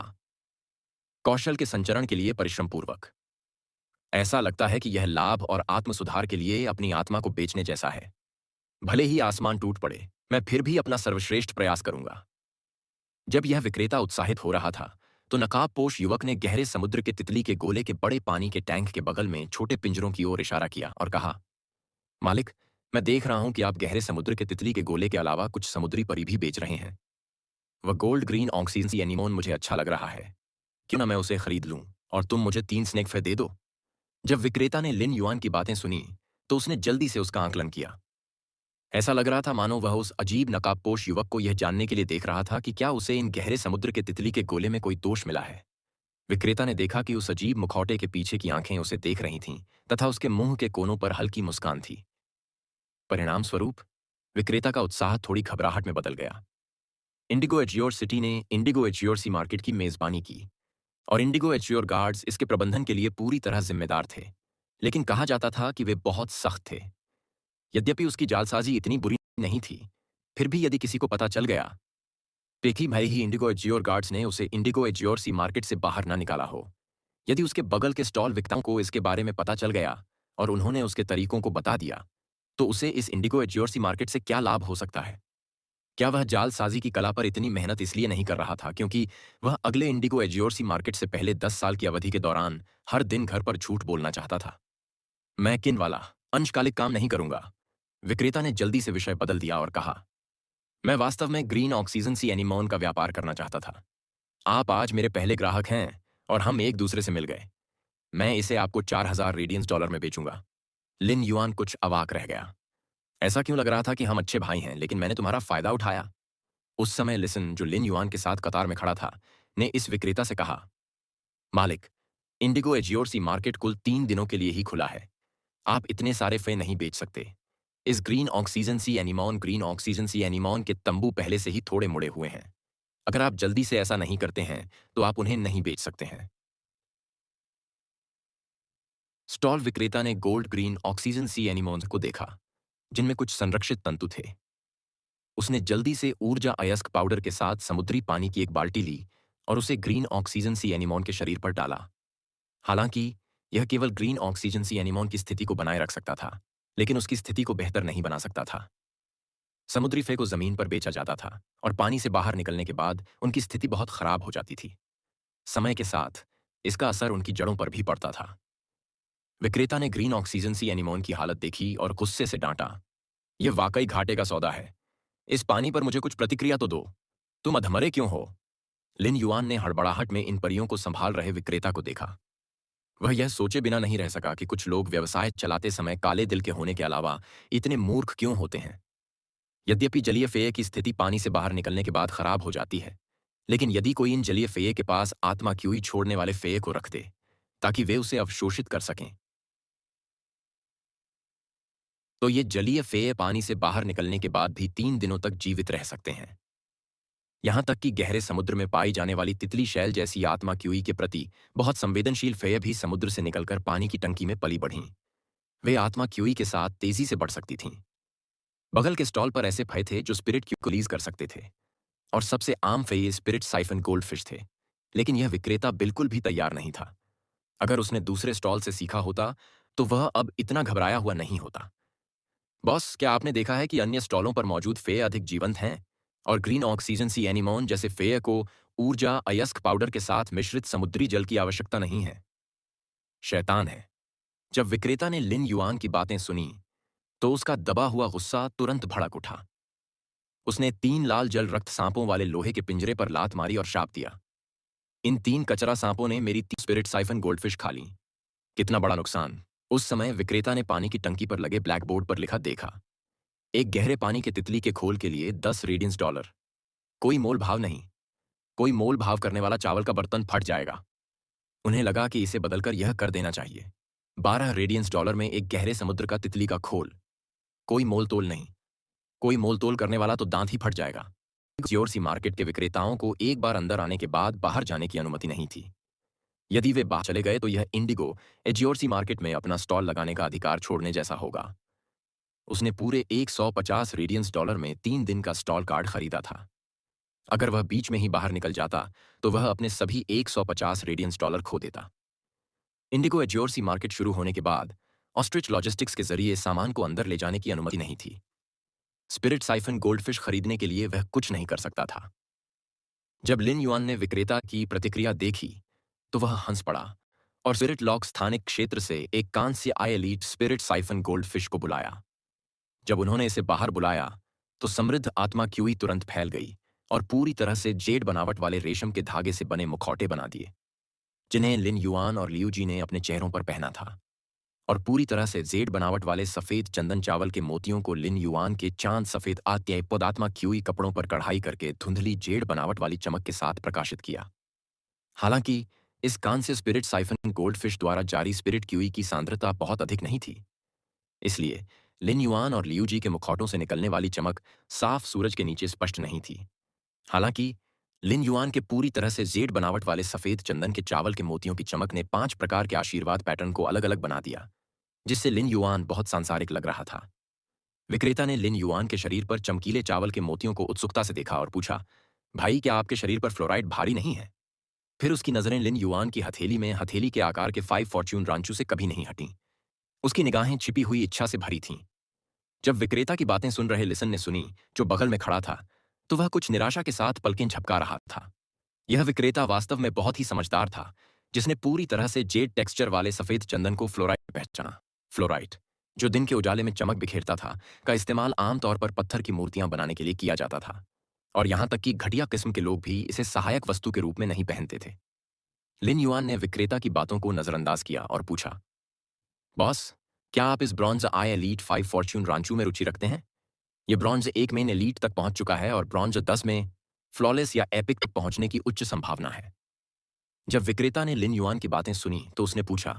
कौशल के संचरण के लिए परिश्रम पूर्वक। ऐसा लगता है कि यह लाभ और आत्म सुधार के लिए अपनी आत्मा को बेचने जैसा है। भले ही आसमान टूट पड़े, मैं फिर भी अपना सर्वश्रेष्ठ प्रयास करूंगा। जब यह विक्रेता उत्साहित हो रहा था, तो नकाबपोश युवक ने गहरे समुद्र के तितली के गोले के बड़े पानी के टैंक के बगल में छोटे पिंजरों की ओर इशारा किया और कहा, मालिक, मैं देख रहा हूं कि आप गहरे समुद्र के तितली के गोले के अलावा कुछ समुद्री परी भी बेच रहे हैं। वह गोल्ड ग्रीन ऑक्सीजन एनीमोन मुझे अच्छा लग रहा है। क्यों ना मैं उसे खरीद लूं और तुम मुझे 3 स्नेक फे दे दो। जब विक्रेता ने लिन युआन की बातें सुनी, तो उसने जल्दी से उसका आकलन किया। ऐसा लग रहा था मानो वह उस अजीब नकाबपोश युवक को यह जानने के लिए देख रहा था कि क्या उसे इन गहरे समुद्र के तितली के गोले में कोई दोष मिला है। विक्रेता ने देखा कि उस अजीब मुखौटे के पीछे की आंखें उसे देख रही थीं तथा उसके मुंह के कोनों पर हल्की मुस्कान थी। परिणाम स्वरूप विक्रेता का उत्साह थोड़ी घबराहट में बदल गया। इंडिगो एज्योर सिटी ने इंडिगो एज्योर सी मार्केट की मेजबानी की और इंडिगो एज्योर गार्ड्स इसके प्रबंधन के लिए पूरी तरह जिम्मेदार थे। लेकिन कहा जाता था कि वे बहुत सख्त थे। यद्यपि उसकी जालसाजी इतनी बुरी नहीं थी, फिर भी यदि किसी को पता चल गया, पेकी भाई ही इंडिगो एज्योर गार्ड्स ने उसे इंडिगो एज्योर सी मार्केट से बाहर ना निकाला हो। यदि उसके बगल के स्टॉल विक्रेताओं को इसके बारे में पता चल गया और उन्होंने उसके तरीकों को बता दिया, तो उसे इस इंडिगो एज्योर सी मार्केट से क्या लाभ हो सकता है? क्या वह जालसाजी की कला पर इतनी मेहनत इसलिए नहीं कर रहा था क्योंकि वह अगले इंडिगो एज्योर सी मार्केट से पहले 10 साल की अवधि के दौरान हर दिन घर पर झूठ बोलना चाहता था? मैं किन वाला अंशकालिक काम नहीं करूंगा। विक्रेता ने जल्दी से विषय बदल दिया और कहा, मैं वास्तव में ग्रीन ऑक्सीजन सी एनीमोन का व्यापार करना चाहता था। आप आज मेरे पहले ग्राहक हैं और हम एक दूसरे से मिल गए। मैं इसे आपको 4000 रेडियंस डॉलर में बेचूंगा। लिन युआन कुछ अवाक रह गया। ऐसा क्यों लग रहा था कि हम अच्छे भाई हैं, लेकिन मैंने तुम्हारा फायदा उठाया? उस समय लिसन, जो लिन युआन के साथ कतार में खड़ा था, ने इस विक्रेता से कहा, मालिक, इंडिगो एजियोर सी मार्केट कुल 3 दिनों के लिए ही खुला है। आप इतने सारे फे नहीं बेच सकते। इस ग्रीन ऑक्सीजन सी एनीमोन के तंबू पहले से ही थोड़े मुड़े हुए हैं। अगर आप जल्दी से ऐसा नहीं करते हैं, तो आप उन्हें नहीं बेच सकते हैं। स्टॉल विक्रेता ने गोल्ड ग्रीन ऑक्सीजन सी एनीमोन्स को देखा, जिनमें कुछ संरक्षित तंतु थे। उसने जल्दी से ऊर्जा अयस्क पाउडर के साथ समुद्री पानी की एक बाल्टी ली और उसे ग्रीन ऑक्सीजन सी एनीमोन के शरीर पर डाला। हालांकि यह केवल ग्रीन ऑक्सीजन सी एनीमोन की स्थिति को बनाए रख सकता था, लेकिन उसकी स्थिति को बेहतर नहीं बना सकता था। समुद्री फे को जमीन पर बेचा जाता था और पानी से बाहर निकलने के बाद उनकी स्थिति बहुत खराब हो जाती थी। समय के साथ इसका असर उनकी जड़ों पर भी पड़ता था। विक्रेता ने ग्रीन ऑक्सीजन सी एनीमोन की हालत देखी और गुस्से से डांटा, यह वाकई घाटे का सौदा है। इस पानी पर मुझे कुछ प्रतिक्रिया तो दो। तुम अधमरे क्यों हो? लिन युआन ने हड़बड़ाहट में इन परियों को संभाल रहे विक्रेता को देखा। वह यह सोचे बिना नहीं रह सका कि कुछ लोग व्यवसाय चलाते समय काले दिल के होने के अलावा इतने मूर्ख क्यों होते हैं। यद्यपि जलीय फेय की स्थिति पानी से बाहर निकलने के बाद खराब हो जाती है, लेकिन यदि कोई इन जलीय फेय के पास आत्मा क्यूई छोड़ने वाले फेय को रख दे ताकि वे उसे अवशोषित कर सकें, तो ये जलीय फेय पानी से बाहर निकलने के बाद भी 3 दिनों तक जीवित रह सकते हैं। यहां तक कि गहरे समुद्र में पाई जाने वाली तितली शैल जैसी आत्मा क्यूई के प्रति बहुत संवेदनशील फेय भी समुद्र से निकलकर पानी की टंकी में पली बढ़ीं। वे आत्मा क्यूई के साथ तेजी से बढ़ सकती थीं। बगल के स्टॉल पर ऐसे फय थे जो स्पिरिट क्यू को रिलीज कर सकते थे, और सबसे आम फय स्पिरिट साइफन गोल्डफिश थे। लेकिन यह विक्रेता बिल्कुल भी तैयार नहीं था। अगर उसने दूसरे स्टॉल से सीखा होता, तो वह अब इतना घबराया हुआ नहीं होता। बॉस, क्या आपने देखा है कि अन्य स्टॉलों पर मौजूद फेय अधिक जीवंत हैं और ग्रीन ऑक्सीजन सी एनीमोन जैसे फेय को ऊर्जा अयस्क पाउडर के साथ मिश्रित समुद्री जल की आवश्यकता नहीं है? शैतान है। जब विक्रेता ने लिन युआन की बातें सुनी, तो उसका दबा हुआ गुस्सा तुरंत भड़क उठा। उसने 3 लाल जल रक्त सांपों वाले लोहे के पिंजरे पर लात मारी और शाप दिया, इन 3 कचरा सांपों ने मेरी 3 स्पिरिट साइफन गोल्डफिश खा ली। कितना बड़ा नुकसान! उस समय विक्रेता ने पानी की टंकी पर लगे ब्लैक बोर्ड पर लिखा देखा, एक गहरे पानी के तितली के खोल के लिए 10 रेडियंस डॉलर। कोई मोल भाव नहीं। कोई मोल भाव करने वाला चावल का बर्तन फट जाएगा। उन्हें लगा कि इसे बदलकर यह कर देना चाहिए, 12 रेडियंस डॉलर में एक गहरे समुद्र का तितली का खोल। कोई मोल तोल नहीं। कोई मोल तोल करने वाला तो दांत ही फट जाएगा। ज्योर्सी मार्केट के विक्रेताओं को एक बार अंदर आने के बाद बाहर जाने की अनुमति नहीं थी। यदि वे बाहर चले गए तो यह इंडिगो एज्योर्सी मार्केट में अपना स्टॉल लगाने का अधिकार छोड़ने जैसा होगा। उसने पूरे 150 रेडियंस डॉलर में 3 दिन का स्टॉल कार्ड खरीदा था। अगर वह बीच में ही बाहर निकल जाता तो वह अपने सभी 150 रेडियंस डॉलर खो देता। इंडिगो एज्योर्सी मार्केट शुरू होने के बाद ऑस्ट्रिच लॉजिस्टिक्स के जरिए सामान को अंदर ले जाने की अनुमति नहीं थी। स्पिरिट साइफन गोल्डफिश खरीदने के लिए वह कुछ नहीं कर सकता था। जब लिन युआन ने विक्रेता की प्रतिक्रिया देखी तो वह हंस पड़ा और स्पिरिट लॉक स्थानिक क्षेत्र से एक कांस्य आई एलीट स्पिरिट साइफन गोल्डफिश को बुलाया। जब उन्होंने इसे बाहर बुलाया तो समृद्ध आत्मा क्यूई तुरंत फैल गई और पूरी तरह से जेड बनावट वाले रेशम के धागे से बने मुखौटे बना दिए, जिन्हें लिन युआन और लियू जी ने अपने चेहरों पर पहना था। और पूरी तरह से जेड बनावट वाले सफेद चंदन चावल के मोतियों को लिन युआन के चांद सफेद आत्या पदात्मा क्यूई कपड़ों पर कढ़ाई करके धुंधली जेड बनावट वाली चमक के साथ प्रकाशित किया। हालांकि इस कांस्य स्पिरिट साइफन गोल्डफिश द्वारा जारी स्पिरिट क्यूई की सांद्रता बहुत अधिक नहीं थी, इसलिए लिन युआन और लियू जी के मुखौटों से निकलने वाली चमक साफ सूरज के नीचे स्पष्ट नहीं थी। हालांकि लिन युआन के पूरी तरह से जेड बनावट वाले सफेद चंदन के चावल के मोतियों की चमक ने 5 प्रकार के आशीर्वाद पैटर्न को अलग अलग बना दिया, जिससे लिन युआन बहुत सांसारिक लग रहा था। विक्रेता ने लिन युआन के शरीर पर चमकीले चावल के मोतियों को उत्सुकता से देखा और पूछा, भाई क्या आपके शरीर पर फ्लोराइड भारी नहीं है? फिर उसकी नजरें लिन युआन की हथेली में हथेली के आकार के 5 फॉर्च्यून रांचू से कभी नहीं हटीं। उसकी निगाहें छिपी हुई इच्छा से भरी थीं। जब विक्रेता की बातें सुन रहे लिसन ने सुनी, जो बगल में खड़ा था, तो वह कुछ निराशा के साथ पलकें झपका रहा था। यह विक्रेता वास्तव में बहुत ही समझदार था, जिसने पूरी तरह से जेड टेक्सचर वाले सफेद चंदन को फ्लोराइड पहचाना। फ्लोराइड, जो दिन के उजाले में चमक बिखेरता था, का इस्तेमाल आमतौर पर पत्थर की मूर्तियां बनाने के लिए किया जाता था, और यहां तक कि घटिया किस्म के लोग भी इसे सहायक वस्तु के रूप में नहीं पहनते थे। लिन युआन ने विक्रेता की बातों को नजरअंदाज किया और पूछा, बॉस, क्या आप इस ब्रॉन्ज आई एलीट 5 फॉर्च्यून रांचू में रुचि रखते हैं? ये ब्रॉन्ज 1 में एलीट तक पहुंच चुका है और ब्रॉन्ज 10 में फ्लॉलेस या एपिक तक पहुंचने की उच्च संभावना है। जब विक्रेता ने लिन युआन की बातें सुनी तो उसने पूछा,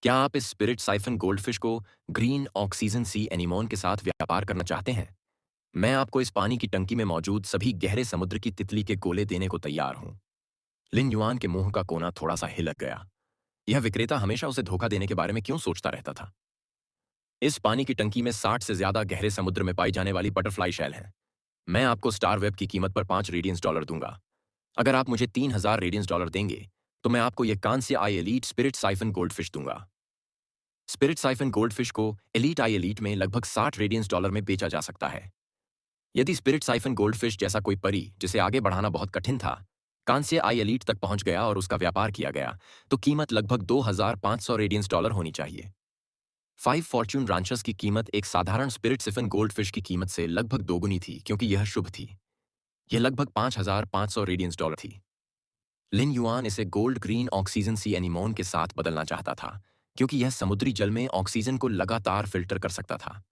क्या आप इस स्पिरिट साइफन गोल्डफिश को ग्रीन ऑक्सीजन सी एनीमोन के साथ व्यापार करना चाहते हैं? मैं आपको इस पानी की टंकी में मौजूद सभी गहरे समुद्र की तितली के गोले देने को तैयार हूं। लिन युआन के मुंह का कोना थोड़ा सा हिलक गया। यह विक्रेता हमेशा उसे धोखा देने के बारे में क्यों सोचता रहता था? इस पानी की टंकी में 60 से ज्यादा गहरे समुद्र में पाई जाने वाली बटरफ्लाई शैल हैं। मैं आपको स्टार वेब की कीमत पर 5 रेडियंस डॉलर दूंगा। अगर आप मुझे 3000 रेडियंस डॉलर देंगे तो मैं आपको यह कांस्य आई एलीट स्पिरिट साइफन गोल्डफिश दूंगा। स्पिरिट साइफन गोल्डफिश को एलीट आई एलीट में लगभग 60 रेडियंस डॉलर में बेचा जा सकता है। यदि स्पिरिट साइफन गोल्डफिश जैसा कोई परी, जिसे आगे बढ़ाना बहुत कठिन था, कांस्य आई एलीट तक पहुंच गया और उसका व्यापार किया गया, तो कीमत लगभग 2500 रेडियंस डॉलर होनी चाहिए। 5 फॉर्च्यून रांचर्स की कीमत एक साधारण स्पिरिट सिफन गोल्डफिश की कीमत से लगभग दोगुनी थी, क्योंकि यह शुभ थी। यह लगभग 5500 रेडियंस डॉलर थी। लिन युआन इसे gold green oxygen C anemone के साथ बदलना चाहता था, क्योंकि यह समुद्री जल में ऑक्सीजन को लगातार फिल्टर कर सकता था,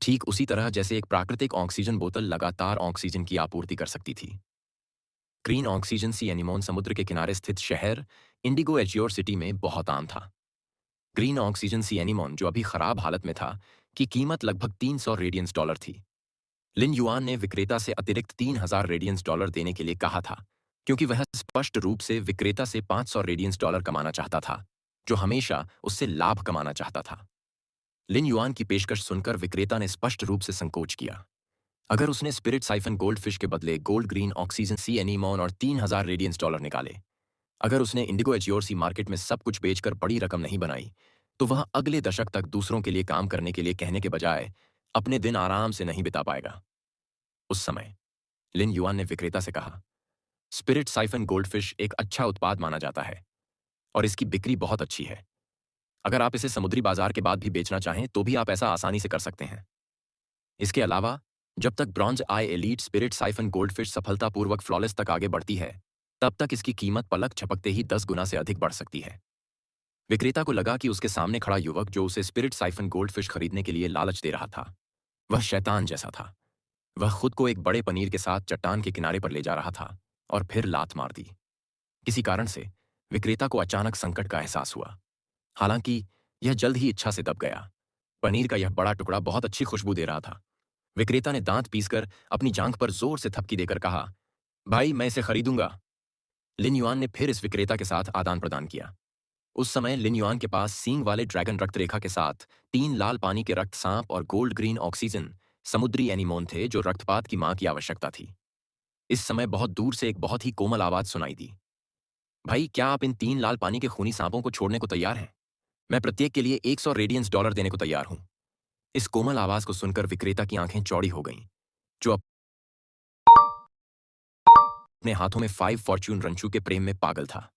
ठीक उसी तरह जैसे एक प्राकृतिक ऑक्सीजन बोतल लगातार ऑक्सीजन की आपूर्ति कर सकती थी। ग्रीन ऑक्सीजन सी एनीमोन समुद्र के किनारे स्थित शहर इंडिगो एज्योर सिटी में बहुत आम था। ग्रीन ऑक्सीजन सी एनीमोन, जो अभी खराब हालत में था, की कीमत लगभग 300 रेडियंस डॉलर थी। लिन युआन ने विक्रेता से अतिरिक्त 3000 रेडियंस डॉलर देने के लिए कहा था, क्योंकि वह स्पष्ट रूप से विक्रेता से 500 रेडियंस डॉलर कमाना चाहता था, जो हमेशा उससे लाभ कमाना चाहता था। लिन युआन की पेशकश सुनकर विक्रेता ने स्पष्ट रूप से संकोच किया। अगर उसने स्पिरिट साइफन गोल्डफिश के बदले gold green oxygen C anemone और 3000 रेडियंस डॉलर निकाले, अगर उसने इंडिगो एज्योर्सी मार्केट में सब कुछ बेचकर बड़ी रकम नहीं बनाई, तो वह अगले दशक तक दूसरों के लिए काम करने के लिए कहने के बजाय अपने दिन आराम से नहीं बिता पाएगा। उस समय लिन युआन ने विक्रेता से कहा, स्पिरिट साइफन गोल्डफिश एक अच्छा उत्पाद माना जाता है और इसकी बिक्री बहुत अच्छी है। अगर आप इसे समुद्री बाजार के बाद भी बेचना चाहें तो भी आप ऐसा आसानी से कर सकते हैं। इसके अलावा जब तक ब्रॉन्ज आई एलीट स्पिरिट साइफन गोल्डफिश सफलतापूर्वक फ्लॉलेस तक आगे बढ़ती है, तब तक इसकी कीमत पलक झपकते ही 10 गुना से अधिक बढ़ सकती है। विक्रेता को लगा कि उसके सामने खड़ा युवक जो उसे स्पिरिट साइफन गोल्डफिश खरीदने के लिए लालच दे रहा था, वह शैतान जैसा था। वह खुद को एक बड़े पनीर के साथ चट्टान के किनारे पर ले जा रहा था और फिर लात मार दी। किसी कारण से विक्रेता को अचानक संकट का एहसास हुआ। हालांकि यह जल्द ही इच्छा से दब गया। पनीर का यह बड़ा टुकड़ा बहुत अच्छी खुशबू दे रहा था। विक्रेता ने दांत पीसकर अपनी जांघ पर जोर से थपकी देकर कहा, भाई मैं इसे खरीदूंगा। लिन युआन ने फिर इस विक्रेता के साथ आदान प्रदान किया। उस समय लिन युआन के पास सींग वाले ड्रैगन रक्त रेखा के साथ 3 लाल पानी के रक्त सांप और गोल्ड ग्रीन ऑक्सीजन समुद्री एनीमोन थे जो रक्तपात की मां की आवश्यकता थी। इस समय बहुत दूर से एक बहुत ही कोमल आवाज सुनाई दी। भाई क्या आप इन 3 लाल पानी के खूनी सांपों को छोड़ने को तैयार हैं? मैं प्रत्येक के लिए 100 रेडियंस डॉलर देने को तैयार हूं। इस कोमल आवाज को सुनकर विक्रेता की आंखें चौड़ी हो गईं, जो अपने हाथों में 5 फॉर्च्यून रंचू के प्रेम में पागल था।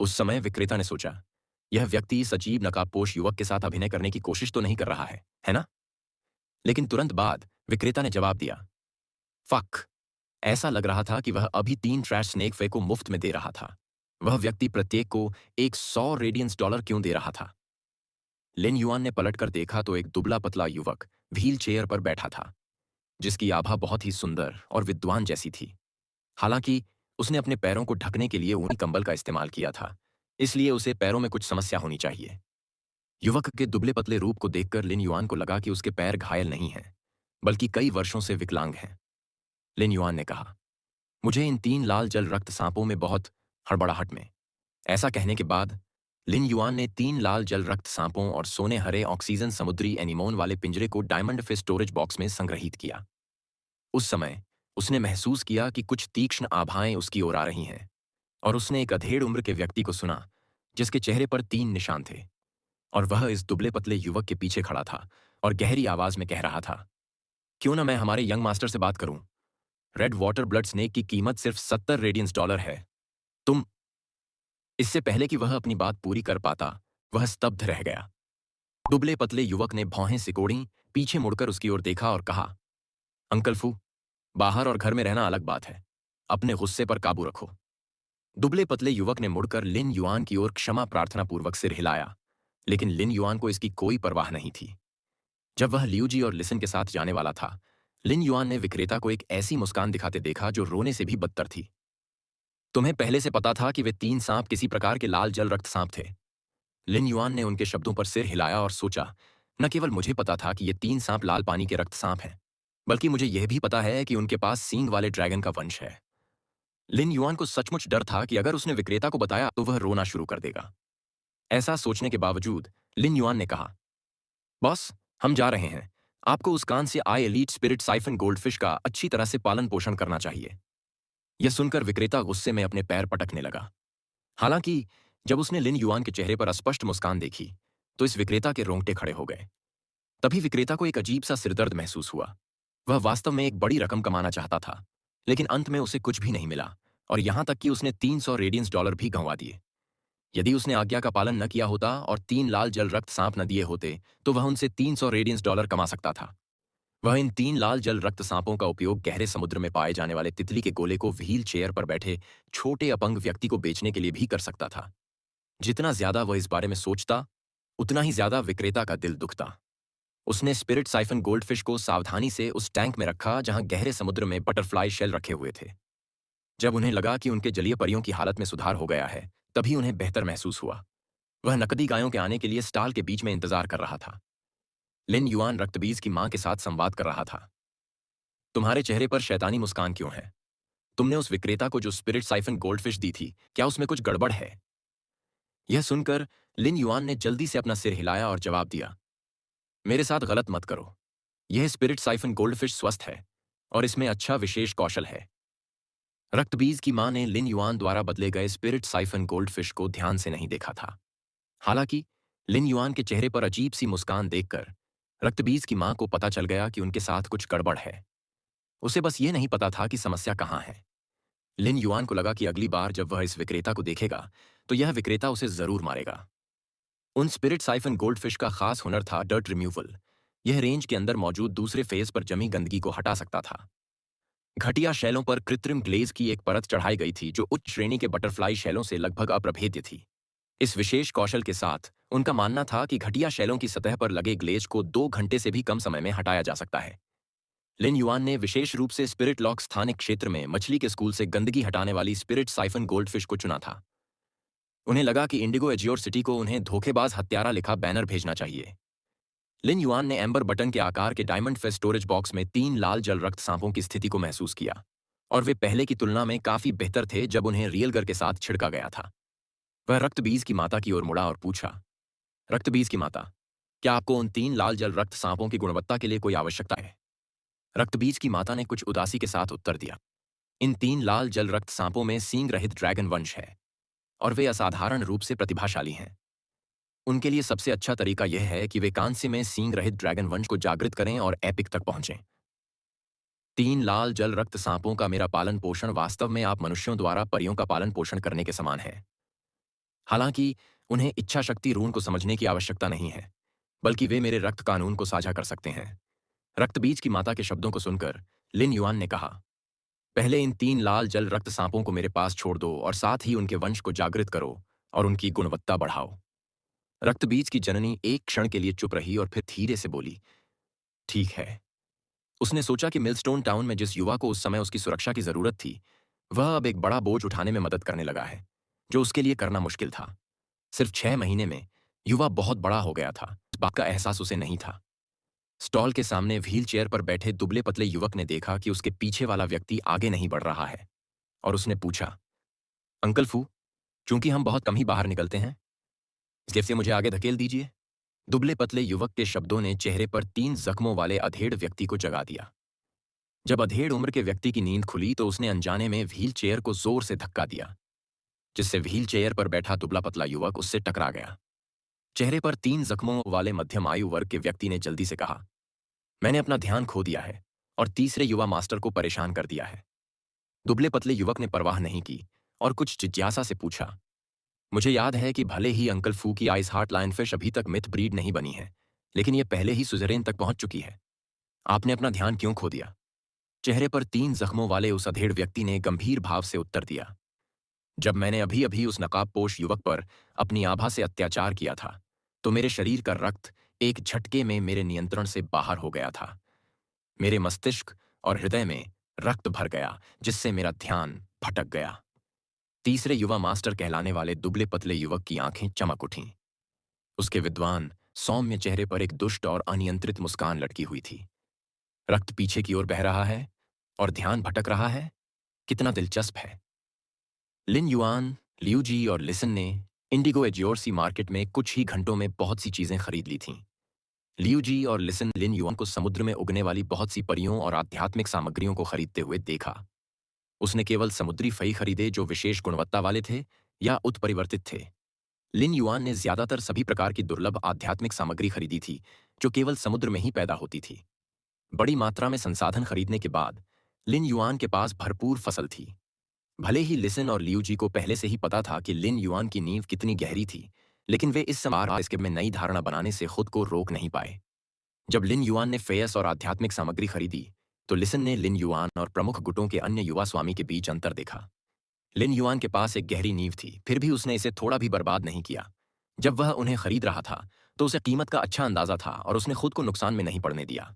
उस समय विक्रेता ने सोचा, यह व्यक्ति इस अजीब नकाबपोश युवक के साथ अभिनय करने की कोशिश तो नहीं कर रहा है ना? लेकिन तुरंत बाद विक्रेता ने जवाब दिया, फक। ऐसा लग रहा था कि वह अभी 3 ट्रैश स्नेक वे को मुफ्त में दे रहा था। वह व्यक्ति प्रत्येक को एक 100 रेडियंस डॉलर क्यों दे रहा था? लिन युआन ने पलटकर देखा तो एक दुबला पतला युवक व्हील चेयर पर बैठा था, जिसकी आभा बहुत ही सुंदर और विद्वान जैसी थी। हालांकि उसने अपने पैरों को ढकने के लिए ऊनी कंबल का इस्तेमाल किया था, इसलिए उसे पैरों में कुछ समस्या होनी चाहिए। युवक के दुबले पतले रूप को देखकर लिन युआन को लगा कि उसके पैर घायल नहीं हैं, बल्कि कई वर्षों से विकलांग हैं। लिन युआन ने कहा, मुझे इन 3 लाल जल रक्त सांपों में बहुत हड़बड़ाहट में। ऐसा कहने के बाद लिन युआन ने 3 लाल जल रक्त सांपों और सोने हरे ऑक्सीजन समुद्री एनीमोन वाले पिंजरे को डायमंड फिश स्टोरेज बॉक्स में संग्रहीत किया। उस समय उसने महसूस किया कि कुछ तीक्ष्ण आभाएं उसकी ओर आ रही हैं, और उसने एक अधेड़ उम्र के व्यक्ति को सुना जिसके चेहरे पर 3 निशान थे, और वह इस दुबले पतले युवक के पीछे खड़ा था और गहरी आवाज में कह रहा था, क्यों ना मैं हमारे यंग मास्टर से बात करूं? रेड वाटर ब्लड स्नेक की कीमत सिर्फ 70 रेडियंस डॉलर है। तुम। इससे पहले कि वह अपनी बात पूरी कर पाता, वह स्तब्ध रह गया। दुबले पतले युवक ने भौहें सिकोड़ी, पीछे मुड़कर उसकी ओर देखा और कहा, अंकल फू, बाहर और घर में रहना अलग बात है। अपने गुस्से पर काबू रखो। दुबले पतले युवक ने मुड़कर लिन युआन की ओर क्षमा प्रार्थना पूर्वक सिर हिलाया, लेकिन लिन युआन को इसकी कोई परवाह नहीं थी। जब वह लियूजी और लिसन के साथ जाने वाला था, लिन युआन ने विक्रेता को एक ऐसी मुस्कान दिखाते देखा जो रोने से भी बदतर थी। तुम्हें पहले से पता था कि वे 3 सांप किसी प्रकार के लाल जल रक्त सांप थे? लिन युआन ने उनके शब्दों पर सिर हिलाया और सोचा, न केवल मुझे पता था कि ये 3 सांप लाल पानी के रक्त सांप हैं, बल्कि मुझे यह भी पता है कि उनके पास सींग वाले ड्रैगन का वंश है। लिन युआन को सचमुच डर था कि अगर उसने विक्रेता को बताया तो वह रोना शुरू कर देगा। ऐसा सोचने के बावजूद लिन युआन ने कहा, बॉस, हम जा रहे हैं। आपको उस कान से आए एलीट स्पिरिट साइफन गोल्डफिश का अच्छी तरह से पालन पोषण करना चाहिए। यह सुनकर विक्रेता गुस्से में अपने पैर पटकने लगा। हालांकि जब उसने लिन युआन के चेहरे पर स्पष्ट मुस्कान देखी, तो इस विक्रेता के रोंगटे खड़े हो गए। तभी विक्रेता को एक अजीब सा सिरदर्द महसूस हुआ। वह वास्तव में एक बड़ी रकम कमाना चाहता था, लेकिन अंत में उसे कुछ भी नहीं मिला, और यहां तक कि उसने 300 रेडियंस डॉलर भी गंवा दिए। यदि उसने आज्ञा का पालन न किया होता और 3 लाल जल रक्त सांप न दिए होते, तो वह उनसे 300 रेडियंस डॉलर कमा सकता था। वह इन 3 लाल जल रक्त सांपों का उपयोग गहरे समुद्र में पाए जाने वाले तितली के गोले को व्हील चेयर पर बैठे छोटे अपंग व्यक्ति को बेचने के लिए भी कर सकता था। जितना ज्यादा वह इस बारे में सोचता, उतना ही ज्यादा विक्रेता का दिल दुखता। उसने स्पिरिट साइफन गोल्डफिश को सावधानी से उस टैंक में रखा जहां गहरे समुद्र में बटरफ्लाई शेल रखे हुए थे। जब उन्हें लगा कि उनके जलीय परियों की हालत में सुधार हो गया है, तभी उन्हें बेहतर महसूस हुआ। वह नकदी गायों के आने के लिए स्टाल के बीच में इंतजार कर रहा था। लिन युआन रक्तबीज की मां के साथ संवाद कर रहा था। तुम्हारे चेहरे पर शैतानी मुस्कान क्यों है? तुमने उस विक्रेता को जो स्पिरिट साइफन गोल्डफिश दी थी, क्या उसमें कुछ गड़बड़ है? यह सुनकर लिन युआन ने जल्दी से अपना सिर हिलाया और जवाब दिया, मेरे साथ गलत मत करो। यह स्पिरिट साइफन गोल्डफिश स्वस्थ है और इसमें अच्छा विशेष कौशल है। रक्तबीज की मां ने लिन युआन द्वारा बदले गए स्पिरिट साइफन गोल्डफिश को ध्यान से नहीं देखा था। हालांकि लिन युआन के चेहरे पर अजीब सी मुस्कान देखकर रक्तबीज की मां को पता चल गया कि उनके साथ कुछ गड़बड़ है। उसे बस ये नहीं पता था कि समस्या कहां है। लिन युआन को लगा कि अगली बार जब वह इस विक्रेता को देखेगा, तो यह विक्रेता उसे जरूर मारेगा। उन स्पिरिट साइफन गोल्डफिश का खास हुनर था डर्ट रिमूवल। यह रेंज के अंदर मौजूद दूसरे फेज पर जमी गंदगी को हटा सकता था। घटिया शैलों पर कृत्रिम ग्लेज की एक परत चढ़ाई गई थी जो उच्च श्रेणी के बटरफ्लाई शैलों से लगभग अप्रभेद्य थी। इस विशेष कौशल के साथ उनका मानना था कि घटिया शैलों की सतह पर लगे ग्लेज को 2 घंटे से भी कम समय में हटाया जा सकता है। लिन युआन ने विशेष रूप से स्पिरिट लॉक स्थानिक क्षेत्र में मछली के स्कूल से गंदगी हटाने वाली स्पिरिट साइफन गोल्डफिश को चुना था। उन्हें लगा कि इंडिगो एजियोर सिटी को उन्हें धोखेबाज हत्यारा लिखा बैनर भेजना चाहिए। लिन युआन ने एम्बर बटन के आकार के डायमंड फेस्ट स्टोरेज बॉक्स में 3 लाल जल रक्त सांपों की स्थिति को महसूस किया, और वे पहले की तुलना में काफी बेहतर थे जब उन्हें रियलगर के साथ छिड़का गया था। वह रक्तबीज की माता की ओर मुड़ा और पूछा, रक्तबीज की माता, क्या आपको उन 3 लाल जल रक्त सांपों की गुणवत्ता के लिए कोई आवश्यकता है? रक्तबीज की माता ने कुछ उदासी के साथ उत्तर दिया, इन 3 लाल जल रक्त सांपों में सींग रहित ड्रैगन वंश है, और वे असाधारण रूप से प्रतिभाशाली हैं। उनके लिए सबसे अच्छा तरीका यह है कि वे कांस्य में सींग रहित ड्रैगन वंश को जागृत करें और एपिक तक पहुंचें। 3 लाल जल रक्त सांपों का मेरा पालन पोषण वास्तव में आप मनुष्यों द्वारा परियों का पालन पोषण करने के समान है। हालांकि उन्हें इच्छा शक्ति रून को समझने की आवश्यकता नहीं है, बल्कि वे मेरे रक्त कानून को साझा कर सकते हैं। रक्तबीज की माता के शब्दों को सुनकर लिन युआन ने कहा, पहले इन 3 लाल जल रक्त सांपों को मेरे पास छोड़ दो और साथ ही उनके वंश को जागृत करो और उनकी गुणवत्ता बढ़ाओ। रक्तबीज की जननी एक क्षण के लिए चुप रही और फिर धीरे से बोली, ठीक है। उसने सोचा कि मिलस्टोन टाउन में जिस युवा को उस समय उसकी सुरक्षा की जरूरत थी, वह अब एक बड़ा बोझ उठाने में मदद करने लगा है, जो उसके लिए करना मुश्किल था। सिर्फ 6 महीने में युवा बहुत बड़ा हो गया था, इस बात का एहसास उसे नहीं था। स्टॉल के सामने व्हील चेयर पर बैठे दुबले पतले युवक ने देखा कि उसके पीछे वाला व्यक्ति आगे नहीं बढ़ रहा है, और उसने पूछा, अंकल फू, चूंकि हम बहुत कम ही बाहर निकलते हैं, इसलिए मुझे आगे धकेल दीजिए। दुबले पतले युवक के शब्दों ने चेहरे पर 3 जख्मों वाले अधेड़ व्यक्ति को जगा दिया। जब अधेड़ उम्र के व्यक्ति की नींद खुली तो उसने अनजाने में व्हील चेयर को जोर से धक्का दिया, जिससे व्हील चेयर पर बैठा दुबला पतला युवक उससे टकरा गया। चेहरे पर 3 जख्मों वाले मध्यम आयु वर्ग के व्यक्ति ने जल्दी से कहा, मैंने अपना ध्यान खो दिया है और तीसरे युवा मास्टर को परेशान कर दिया है। दुबले पतले युवक ने परवाह नहीं की और कुछ जिज्ञासा से पूछा, मुझे याद है कि भले ही अंकल फू की आइस हार्ट लायनफिश अभी तक मिथ ब्रीड नहीं बनी है, लेकिन यह पहले ही सुजरेन तक पहुंच चुकी है। आपने अपना ध्यान क्यों खो दिया? चेहरे पर 3 जख्मों वाले उस अधेड़ व्यक्ति ने गंभीर भाव से उत्तर दिया, जब मैंने अभी अभी उस नकाबपोश युवक पर अपनी आभा से अत्याचार किया था, तो मेरे शरीर का रक्त एक झटके में मेरे नियंत्रण से बाहर हो गया था। मेरे मस्तिष्क और हृदय में रक्त भर गया, जिससे मेरा ध्यान भटक गया। तीसरे युवा मास्टर कहलाने वाले दुबले पतले युवक की आंखें चमक उठीं। उसके विद्वान सौम्य चेहरे पर एक दुष्ट और अनियंत्रित मुस्कान लटकी हुई थी। रक्त पीछे की ओर बह रहा है और ध्यान भटक रहा है, कितना दिलचस्प है। लिन युआन, लियू जी और लिसन ने इंडिगो एजियोरसी मार्केट में कुछ ही घंटों में बहुत सी चीजें खरीद ली थीं। लियू जी और लिसन लिन युआन को समुद्र में उगने वाली बहुत सी परियों और आध्यात्मिक सामग्रियों को खरीदते हुए देखा। उसने केवल समुद्री फई खरीदे जो विशेष गुणवत्ता वाले थे या उत्परिवर्तित थे। लिन युआन ने ज्यादातर सभी प्रकार की दुर्लभ आध्यात्मिक सामग्री खरीदी थी जो केवल समुद्र में ही पैदा होती थी। बड़ी मात्रा में संसाधन खरीदने के बाद लिन युआन के पास भरपूर फसल थी। भले ही लिसन और लियू जी को पहले से ही पता था कि लिन युआन की नींव कितनी गहरी थी, लेकिन वे इस समय इसके में नई धारणा बनाने से खुद को रोक नहीं पाए। जब लिन युआन ने फेयस और आध्यात्मिक सामग्री खरीदी, तो लिसन ने लिन युआन और प्रमुख गुटों के अन्य युवा स्वामी के बीच अंतर देखा। लिन युआन के पास एक गहरी नींव थी, फिर भी उसने इसे थोड़ा भी बर्बाद नहीं किया। जब वह उन्हें खरीद रहा था, तो उसे कीमत का अच्छा अंदाजा था और उसने खुद को नुकसान में नहीं पड़ने दिया।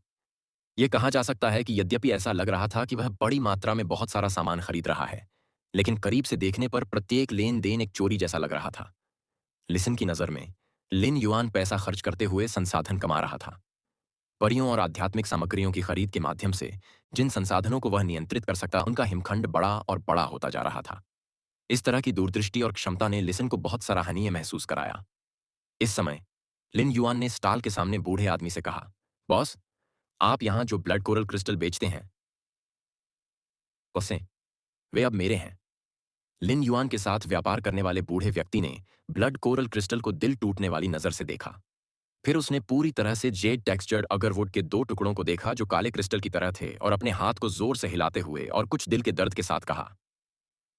यह कहा जा सकता है कि यद्यपि ऐसा लग रहा था कि वह बड़ी मात्रा में बहुत सारा सामान खरीद रहा है, लेकिन करीब से देखने पर प्रत्येक लेन देन एक चोरी जैसा लग रहा था। लिसन की नजर में लिन युआन पैसा खर्च करते हुए संसाधन कमा रहा था। परियों और आध्यात्मिक सामग्रियों की खरीद के माध्यम से जिन संसाधनों को वह नियंत्रित कर सकता, उनका हिमखंड बड़ा और बड़ा होता जा रहा था। इस तरह की दूरदृष्टि और क्षमता ने लिसन को बहुत सराहनीय महसूस कराया। इस समय लिन युआन ने स्टॉल के सामने बूढ़े आदमी से कहा, बॉस, आप यहां जो ब्लड कोरल क्रिस्टल बेचते हैं, कौसे वे अब मेरे हैं। लिन युआन के साथ व्यापार करने वाले बूढ़े व्यक्ति ने ब्लड कोरल क्रिस्टल को दिल टूटने वाली नजर से देखा। फिर उसने पूरी तरह से जेड टेक्सचर्ड अगरवुड के 2 टुकड़ों को देखा जो काले क्रिस्टल की तरह थे, और अपने हाथ को जोर से हिलाते हुए और कुछ दिल के दर्द के साथ कहा,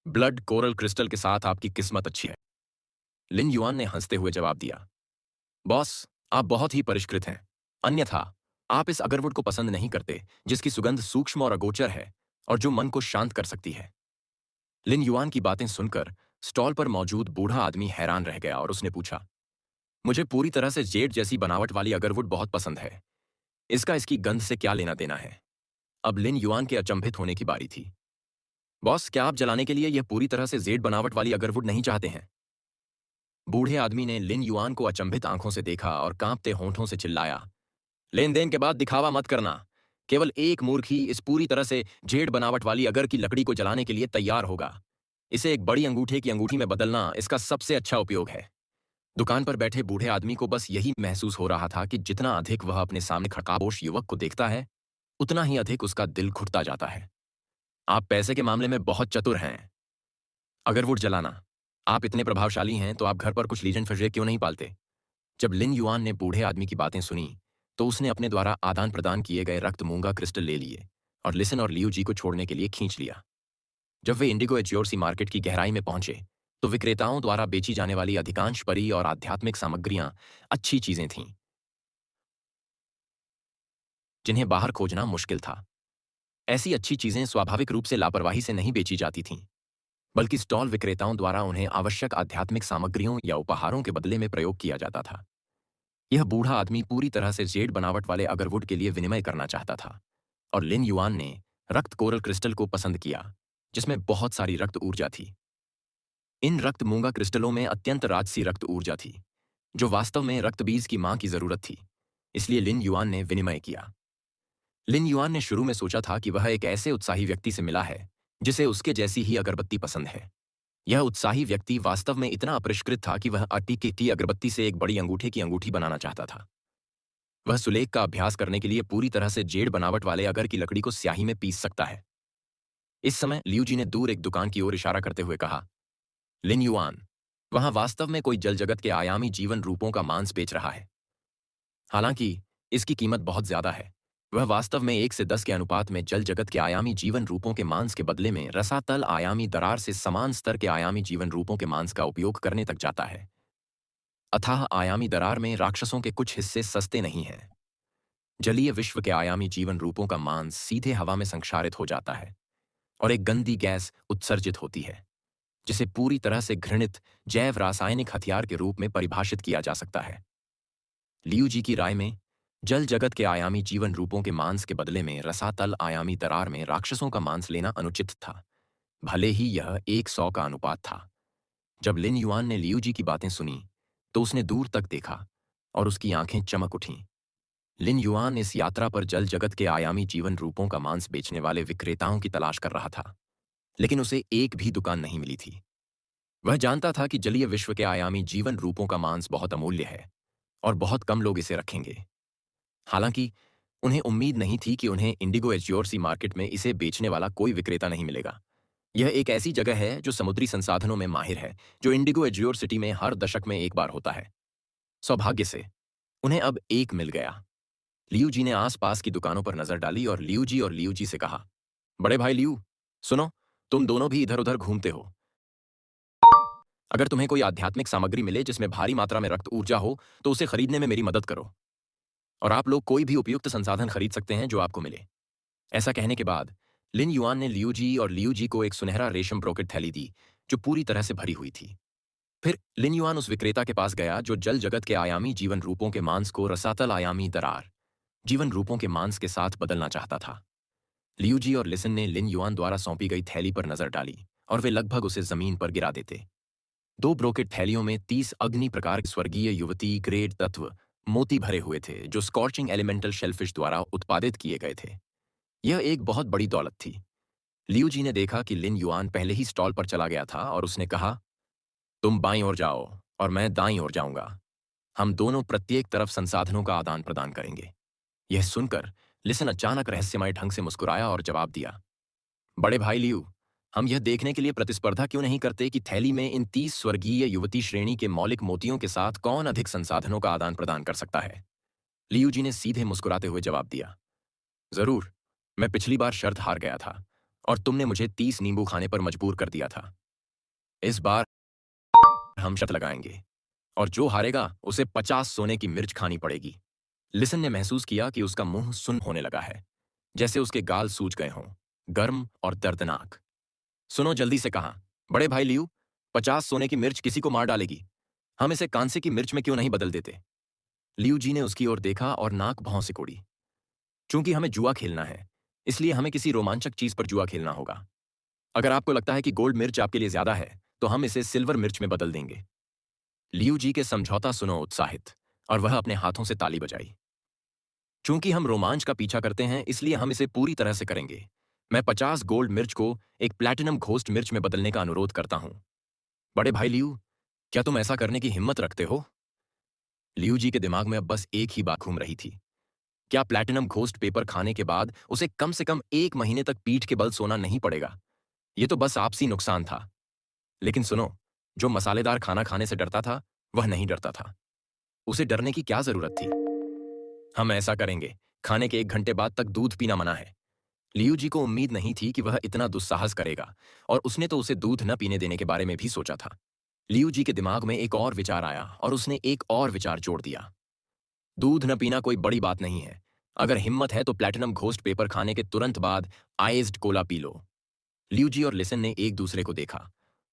ब्लड कोरल क्रिस्टल के साथ आपकी किस्मत अच्छी है। लिन युआन ने हंसते हुए जवाब दिया, बॉस, आप बहुत ही परिष्कृत हैं, अन्यथा आप इस अगरवुड को पसंद नहीं करते जिसकी सुगंध सूक्ष्म और अगोचर है और जो मन को शांत कर सकती है। लिन युआन की बातें सुनकर स्टॉल पर मौजूद बूढ़ा आदमी हैरान रह गया और उसने पूछा, मुझे पूरी तरह से जेड जैसी बनावट वाली अगरवुड बहुत पसंद है। इसका इसकी गंध से क्या लेना देना है? अब लिन युआन के अचंभित होने की बारी थी। बॉस, क्या आप जलाने के लिए यह पूरी तरह से जेड बनावट वाली अगरवुड नहीं चाहते हैं? बूढ़े आदमी ने लिन युआन को अचंभित आंखों से देखा और कांपते होंठों से चिल्लाया, लेन देन के बाद दिखावा मत करना। केवल एक मूर्ख ही इस पूरी तरह से जेड बनावट वाली अगर की लकड़ी को जलाने के लिए तैयार होगा। इसे एक बड़ी अंगूठे की अंगूठी में बदलना इसका सबसे अच्छा उपयोग है। दुकान पर बैठे बूढ़े आदमी को बस यही महसूस हो रहा था कि जितना अधिक वह अपने सामने खड़कापोश युवक को देखता है, उतना ही अधिक उसका दिल घुटता जाता है। आप पैसे के मामले में बहुत चतुर हैं। अगरवुड जलाना। आप इतने प्रभावशाली हैं तो आप घर पर कुछ लीजेंड फिशरे क्यों नहीं पालते? जब लिन युआन ने बूढ़े आदमी की बातें सुनी, तो उसने अपने द्वारा आदान प्रदान किए गए रक्त मूंगा क्रिस्टल ले लिए और लिसन और लियू जी को छोड़ने के लिए खींच लिया। जब वे इंडिगो एज्योरसी मार्केट की गहराई में पहुंचे, तो विक्रेताओं द्वारा बेची जाने वाली अधिकांश परी और आध्यात्मिक सामग्रियां अच्छी चीजें थीं, जिन्हें बाहर खोजना मुश्किल था। ऐसी अच्छी चीजें स्वाभाविक रूप से लापरवाही से नहीं बेची जाती थीं, बल्कि स्टॉल विक्रेताओं द्वारा उन्हें आवश्यक आध्यात्मिक सामग्रियों या उपहारों के बदले में प्रयोग किया जाता था। यह बूढ़ा आदमी पूरी तरह से जेड बनावट वाले अगरवुड के लिए विनिमय करना चाहता था, और लिन युआन ने रक्त कोरल क्रिस्टल को पसंद किया, जिसमें बहुत सारी रक्त ऊर्जा थी। इन रक्त मूंगा क्रिस्टलों में अत्यंत राजसी रक्त ऊर्जा थी, जो वास्तव में रक्त बीज की मां की जरूरत थी। इसलिए लिन युआन ने विनिमय किया। लिन युआन ने शुरू में सोचा था कि वह एक ऐसे उत्साही व्यक्ति से मिला है जिसे उसके जैसी ही अगरबत्ती पसंद है। यह उत्साही व्यक्ति वास्तव में इतना अपरिष्कृत था कि वह अट्टी की अगरबत्ती से एक बड़ी अंगूठे की अंगूठी बनाना चाहता था। वह सुलेख का अभ्यास करने के लिए पूरी तरह से जेड बनावट वाले अगर की लकड़ी को स्याही में पीस सकता है। इस समय लियू जी ने दूर एक दुकान की ओर इशारा करते हुए कहा, लिन युआन, वहां वास्तव में कोई जल जगत के आयामी जीवन रूपों का मांस बेच रहा है। हालांकि इसकी कीमत बहुत ज्यादा है। वह वास्तव में 1 से 10 के अनुपात में जल जगत के आयामी जीवन रूपों के मांस के बदले में रसातल आयामी दरार से समान स्तर के आयामी जीवन रूपों के मांस का उपयोग करने तक जाता है। अथाह आयामी दरार में राक्षसों के कुछ हिस्से सस्ते नहीं हैं। जलीय विश्व के आयामी जीवन रूपों का मांस सीधे हवा में संक्षारित हो जाता है और एक गंदी गैस उत्सर्जित होती है, जिसे पूरी तरह से घृणित जैव रासायनिक हथियार के रूप में परिभाषित किया जा सकता है। लियू जी की राय में जल जगत के आयामी जीवन रूपों के मांस के बदले में रसातल आयामी दरार में राक्षसों का मांस लेना अनुचित था, भले ही यह 100 का अनुपात था। जब लिन युआन ने लियू जी की बातें सुनी, तो उसने दूर तक देखा और उसकी आंखें चमक उठीं। लिन युआन इस यात्रा पर जल जगत के आयामी जीवन रूपों का मांस बेचने वाले विक्रेताओं की तलाश कर रहा था, लेकिन उसे एक भी दुकान नहीं मिली थी। वह जानता था कि जलीय विश्व के आयामी जीवन रूपों का मांस बहुत अमूल्य है और बहुत कम लोग इसे रखेंगे। हालांकि उन्हें उम्मीद नहीं थी कि उन्हें इंडिगो एज्योरसी मार्केट में इसे बेचने वाला कोई विक्रेता नहीं मिलेगा। यह एक ऐसी जगह है जो समुद्री संसाधनों में माहिर है, जो इंडिगो एज्योर सिटी में हर दशक में एक बार होता है। सौभाग्य से उन्हें अब एक मिल गया। लियू जी ने आसपास की दुकानों पर नजर डाली और लियू जी से कहा, बड़े भाई लियू, सुनो, तुम दोनों भी इधर उधर घूमते हो। अगर तुम्हें कोई आध्यात्मिक सामग्री मिले जिसमें भारी मात्रा में रक्त ऊर्जा हो, तो उसे खरीदने में मेरी मदद करो, और आप लोग कोई भी उपयुक्त संसाधन खरीद सकते हैं जो आपको मिले। ऐसा कहने के बाद लिन युआन ने लियू जी को एक सुनहरा रेशम ब्रोकेट थैली दी, जो पूरी तरह से भरी हुई थी। फिर लिन युआन उस विक्रेता के पास गया जो जल जगत के आयामी जीवन रूपों के मांस को रसातल आयामी दरार जीवन रूपों के मांस के साथ बदलना चाहता था। लियू जी और लिसन ने लिन युआन द्वारा सौंपी गई थैली पर नजर डाली और वे लगभग उसे जमीन पर गिरा देते। 2 ब्रोकेट थैलियों में 30 अग्नि प्रकार के स्वर्गीय युवती ग्रेड तत्व मोती भरे हुए थे, जो स्कॉर्चिंग एलिमेंटल शेलफिश द्वारा उत्पादित किए गए थे। यह एक बहुत बड़ी दौलत थी। लियू जी ने देखा कि लिन युआन पहले ही स्टॉल पर चला गया था और उसने कहा, तुम बाईं ओर जाओ और मैं दाईं ओर जाऊंगा। हम दोनों प्रत्येक तरफ संसाधनों का आदान प्रदान करेंगे। यह सुनकर लिसन अचानक रहस्यमय ढंग से मुस्कुराया और जवाब दिया, बड़े भाई लियू, हम यह देखने के लिए प्रतिस्पर्धा क्यों नहीं करते कि थैली में इन 30 स्वर्गीय युवती श्रेणी के मौलिक मोतियों के साथ कौन अधिक संसाधनों का आदान प्रदान कर सकता है? लियू जी ने सीधे मुस्कुराते हुए जवाब दिया, जरूर। मैं पिछली बार शर्त हार गया था और तुमने मुझे 30 नींबू खाने पर मजबूर कर दिया था। इस बार हम शर्त लगाएंगे और जो हारेगा उसे 50 सोने की मिर्च खानी पड़ेगी। लिसन ने महसूस किया कि उसका मुंह सुन्न होने लगा है, जैसे उसके गाल सूज गए हों, गर्म और दर्दनाक। सुनो, जल्दी से कहा, बड़े भाई लियू, 50 सोने की मिर्च किसी को मार डालेगी। हम इसे कांसे की मिर्च में क्यों नहीं बदल देते? लियू जी ने उसकी ओर देखा और नाक भौं से कोड़ी। चूंकि हमें जुआ खेलना है, इसलिए हमें किसी रोमांचक चीज पर जुआ खेलना होगा। अगर आपको लगता है कि गोल्ड मिर्च आपके लिए ज्यादा है, तो हम इसे सिल्वर मिर्च में बदल देंगे। लियू जी के समझौता सुनो उत्साहित, और वह अपने हाथों से ताली बजाई। चूंकि हम रोमांच का पीछा करते हैं, इसलिए हम इसे पूरी तरह से करेंगे। मैं 50 गोल्ड मिर्च को एक प्लैटिनम घोस्ट मिर्च में बदलने का अनुरोध करता हूं। बड़े भाई लियू, क्या तुम ऐसा करने की हिम्मत रखते हो? लियू जी के दिमाग में अब बस एक ही बात घूम रही थी। क्या प्लैटिनम घोस्ट पेपर खाने के बाद उसे कम से कम 1 महीने तक पीठ के बल सोना नहीं पड़ेगा? यह तो बस आपसी नुकसान था। लेकिन सुनो, जो मसालेदार खाना खाने से डरता था, वह नहीं डरता था। उसे डरने की क्या जरूरत थी? हम ऐसा करेंगे। खाने के 1 घंटे बाद तक दूध पीना मना है। लियू जी को उम्मीद नहीं थी कि वह इतना दुस्साहस करेगा, और उसने तो उसे दूध न पीने देने के बारे में भी सोचा था। लियू जी के दिमाग में एक और विचार आया और उसने एक और विचार जोड़ दिया। दूध न पीना कोई बड़ी बात नहीं है। अगर हिम्मत है तो प्लैटिनम घोस्ट पेपर खाने के तुरंत बाद iced Cola P low. Liu जी और लिसन ने एक दूसरे को देखा,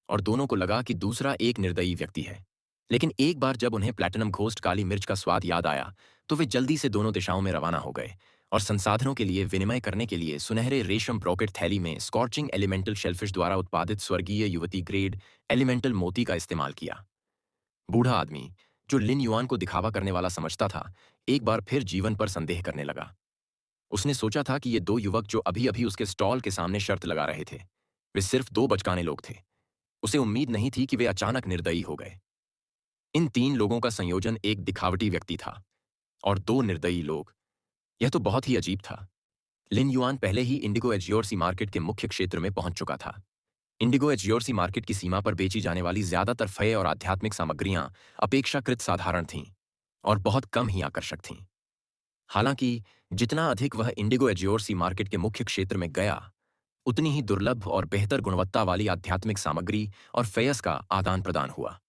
और दोनों को लगा कि दूसरा एक निर्दयी व्यक्ति है। लेकिन एक बार जब उन्हें प्लैटिनम घोस्ट काली मिर्च का स्वाद याद आया, तो वे जल्दी से दोनों दिशाओं में रवाना हो गए और संसाधनों के लिए विनिमय करने के लिए सुनहरे रेशम ब्रॉकेट थैली में स्कॉर्चिंग एलिमेंटल शेलफिश द्वारा उत्पादित स्वर्गीय युवती ग्रेड एलिमेंटल मोती का इस्तेमाल किया। बूढ़ा आदमी, जो लिन युआन को दिखावा करने वाला समझता था, एक बार फिर जीवन पर संदेह करने लगा। उसने सोचा था कि ये दो युवक जो अभी अभी उसके स्टॉल के सामने शर्त लगा रहे थे, वे सिर्फ दो बचकाने लोग थे। उसे उम्मीद नहीं थी कि वे अचानक निर्दयी हो गए। इन 3 लोगों का संयोजन एक दिखावटी व्यक्ति था और 2 निर्दयी लोग। यह तो बहुत ही अजीब था। लिन युआन पहले ही इंडिगो एज्योर मार्केट के मुख्य क्षेत्र में पहुंच चुका था। इंडिगो एज्योर मार्केट की सीमा पर बेची जाने वाली ज्यादातर फय और आध्यात्मिक सामग्रियां अपेक्षाकृत साधारण थीं और बहुत कम ही आकर्षक थीं। हालांकि जितना अधिक वह इंडिगो एज्योर मार्केट के मुख्य क्षेत्र में गया, उतनी ही दुर्लभ और बेहतर गुणवत्ता वाली आध्यात्मिक सामग्री और फेयस का आदान प्रदान हुआ।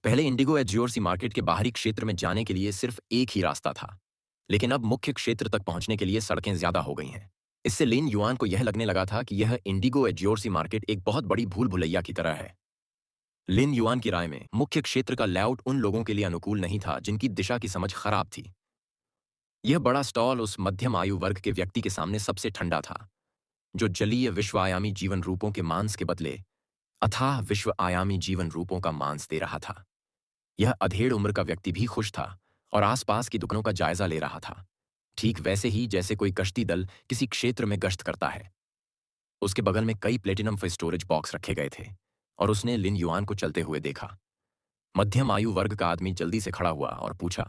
पहले इंडिगो एज्योर मार्केट के बाहरी क्षेत्र में जाने के लिए सिर्फ एक ही रास्ता था, लेकिन अब मुख्य क्षेत्र तक पहुंचने के लिए सड़कें ज्यादा हो गई हैं। इससे लिन युआन को यह लगने लगा था कि यह इंडिगो एज्योर मार्केट एक बहुत बड़ी भूल भुलैया की तरह है। लिन युआन की राय में मुख्य क्षेत्र का लेआउट उन लोगों के लिए अनुकूल नहीं था जिनकी दिशा की समझ खराब थी। यह बड़ा स्टॉल उस मध्यम आयु वर्ग के व्यक्ति के सामने सबसे ठंडा था, जो जलीय विश्व आयामी जीवन रूपों के मांस के बदले अथाह विश्व आयामी जीवन रूपों का मांस दे रहा था। यह अधेड़ उम्र का व्यक्ति भी खुश था और आसपास की दुकानों का जायजा ले रहा था, ठीक वैसे ही जैसे कोई कश्ती दल किसी क्षेत्र में गश्त करता है। उसके बगल में कई प्लेटिनम फिश स्टोरेज बॉक्स रखे गए थे और उसने लिन युआन को चलते हुए देखा। मध्यम आयु वर्ग का आदमी जल्दी से खड़ा हुआ और पूछा,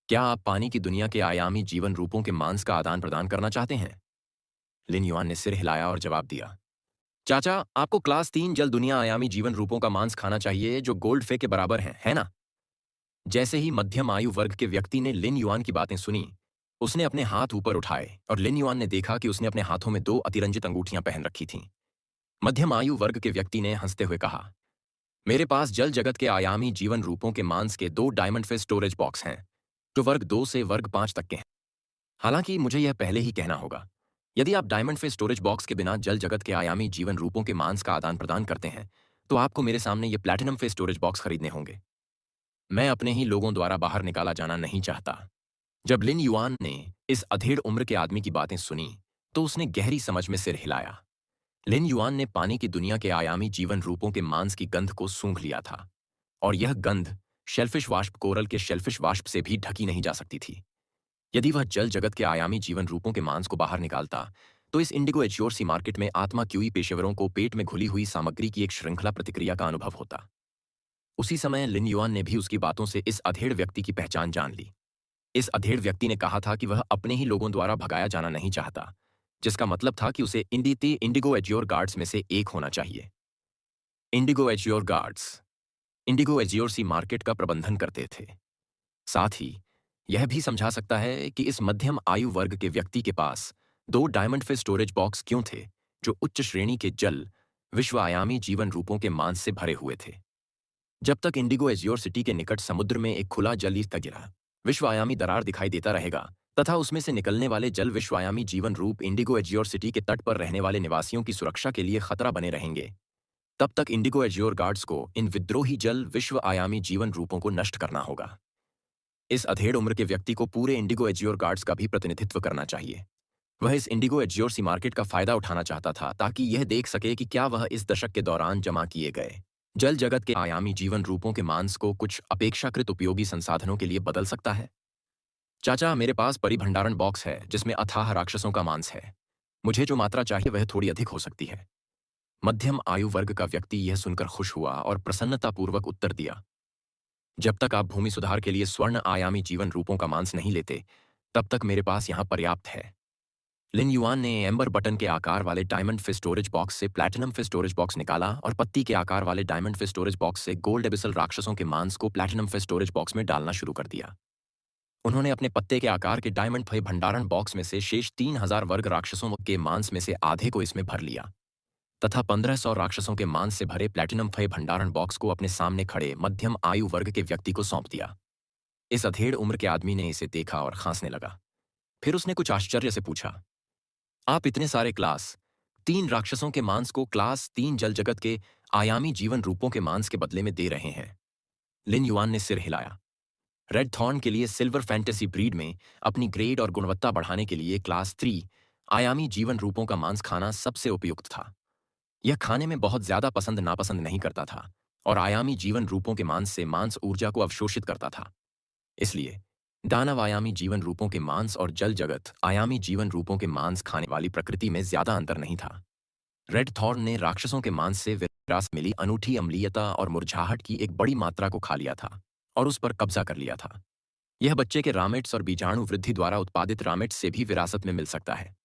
क्या आप पानी की दुनिया के आयामी जीवन रूपों के मांस का आदान प्रदान करना चाहते हैं? लिन युआन ने सिर हिलाया और जवाब दिया, चाचा, आपको क्लास 3 जल दुनिया आयामी जीवन रूपों का मांस खाना चाहिए जो गोल्ड फे के बराबर है ना? जैसे ही मध्यम आयु वर्ग के व्यक्ति ने लिन युआन की बातें सुनी, उसने अपने हाथ ऊपर उठाए और लिन युआन ने देखा कि उसने अपने हाथों में 2 अतिरंजित अंगूठियां पहन रखी थीं। मध्यम आयु वर्ग के व्यक्ति ने हंसते हुए कहा, मेरे पास जल जगत के आयामी जीवन रूपों के मांस के 2 डायमंड फिश स्टोरेज बॉक्स हैं, जो वर्ग 2 से वर्ग 5 तक के हैं। हालांकि मुझे यह पहले ही कहना होगा, यदि आप डायमंड फिश स्टोरेज बॉक्स के बिना जल जगत के आयामी जीवन रूपों के मांस का आदान प्रदान करते हैं, तो आपको मेरे सामने ये प्लैटिनम फिश स्टोरेज बॉक्स खरीदने होंगे। मैं अपने ही लोगों द्वारा बाहर निकाला जाना नहीं चाहता। जब लिन युआन ने इस अधेड़ उम्र के आदमी की बातें सुनी, तो उसने गहरी समझ में सिर हिलाया। लिन युआन ने पानी की दुनिया के आयामी जीवन रूपों के मांस की गंध को सूंघ लिया था, और यह गंध शेलफिश वाष्प कोरल के शेलफिश वाष्प से भी ढकी नहीं जा सकती थी। यदि वह जल जगत के आयामी जीवन रूपों के मांस को बाहर निकालता, तो इस इंडिगो एज्योर मार्केट में आत्मा क्यूई पेशेवरों को पेट में घुली हुई सामग्री की एक श्रृंखला प्रतिक्रिया का अनुभव होता। उसी समय लिन युआन ने भी उसकी बातों से इस अधेड़ व्यक्ति की पहचान जान ली। इस अधेड़ व्यक्ति ने कहा था कि वह अपने ही लोगों द्वारा भगाया जाना नहीं चाहता, जिसका मतलब था कि उसे इंडिगो एज्योर गार्ड्स में से एक होना चाहिए। Indigo azure guards Indigo azure market का प्रबंधन करते थे। साथ ही यह भी समझा सकता है कि इस मध्यम आयु वर्ग के व्यक्ति के पास 2 डायमंड फिश स्टोरेज बॉक्स क्यों थे, जो उच्च श्रेणी के जल विश्व आयामी जीवन रूपों के मांस से भरे हुए थे। जब तक इंडिगो एज्योर सिटी के निकट समुद्र में एक खुला जल का गिरा विश्व आयामी दरार दिखाई देता रहेगा, तथा उसमें से निकलने वाले जल विश्व आयामी जीवन रूप इंडिगो एज्योर सिटी के तट पर रहने वाले निवासियों की सुरक्षा के लिए खतरा बने रहेंगे, तब तक इंडिगो एज्योर गार्ड्स को इन विद्रोही जल विश्व आयामी जीवन रूपों को नष्ट करना होगा। इस अधेड़ उम्र के व्यक्ति को पूरे इंडिगो एज्योर गार्ड्स का भी प्रतिनिधित्व करना चाहिए। वह इस इंडिगो एज्योर सी मार्केट का फायदा उठाना चाहता था ताकि यह देख सके कि क्या वह इस दशक के दौरान जमा किए गए जल जगत के आयामी जीवन रूपों के मांस को कुछ अपेक्षाकृत उपयोगी संसाधनों के लिए बदल सकता है। चाचा, मेरे पास परिभंडारण बॉक्स है जिसमें अथाह राक्षसों का मांस है। मुझे जो मात्रा चाहिए वह थोड़ी अधिक हो सकती है। मध्यम आयु वर्ग का व्यक्ति यह सुनकर खुश हुआ और प्रसन्नतापूर्वक उत्तर दिया, जब तक आप भूमि सुधार के लिए स्वर्ण आयामी जीवन रूपों का मांस नहीं लेते, तब तक मेरे पास यहां पर्याप्त है। लिन युआन ने एम्बर बटन के आकार वाले डायमंड फिश स्टोरेज बॉक्स से प्लैटिनम फिश स्टोरेज बॉक्स निकाला और पत्ती के आकार वाले डायमंड फिश स्टोरेज बॉक्स से गोल्ड एबिसल राक्षसों के मांस को प्लैटिनम फिश स्टोरेज बॉक्स में डालना शुरू कर दिया। उन्होंने अपने पत्ते के आकार के डायमंड फय भंडारण बॉक्स में से शेष 3000 वर्ग राक्षसों के मांस में से आधे को इसमें भर लिया तथा 1500 राक्षसों के मांस से भरे प्लैटिनम फय भंडारण बॉक्स को अपने सामने खड़े मध्यम आयु वर्ग के व्यक्ति को सौंप दिया। इस अधेड़ उम्र के आदमी ने इसे देखा और खांसने लगा। फिर उसने कुछ आश्चर्य से पूछा, आप इतने सारे क्लास 3 राक्षसों के मांस को क्लास 3 जल जगत के आयामी जीवन रूपों के मांस के बदले में दे रहे हैं? लिन युआन ने सिर हिलाया। रेड थॉर्न के लिए सिल्वर फैंटेसी ब्रीड में अपनी ग्रेड और गुणवत्ता बढ़ाने के लिए क्लास 3 आयामी जीवन रूपों का मांस खाना सबसे उपयुक्त था। यह खाने में बहुत ज्यादा पसंद नापसंद नहीं करता था और आयामी जीवन रूपों के मांस से मांस ऊर्जा को अवशोषित करता था। इसलिए दानव आयामी जीवन रूपों के मांस और जल जगत आयामी जीवन रूपों के मांस खाने वाली प्रकृति में ज्यादा अंतर नहीं था। रेड थॉर्न ने राक्षसों के मांस से विरासत मिली अनूठी अम्लीयता और मुरझाहट की एक बड़ी मात्रा को खा लिया था और उस पर कब्जा कर लिया था। यह बच्चे के रामेट्स और बीजाणु वृद्धि द्वारा उत्पादित रामेट्स से भी विरासत में मिल सकता है।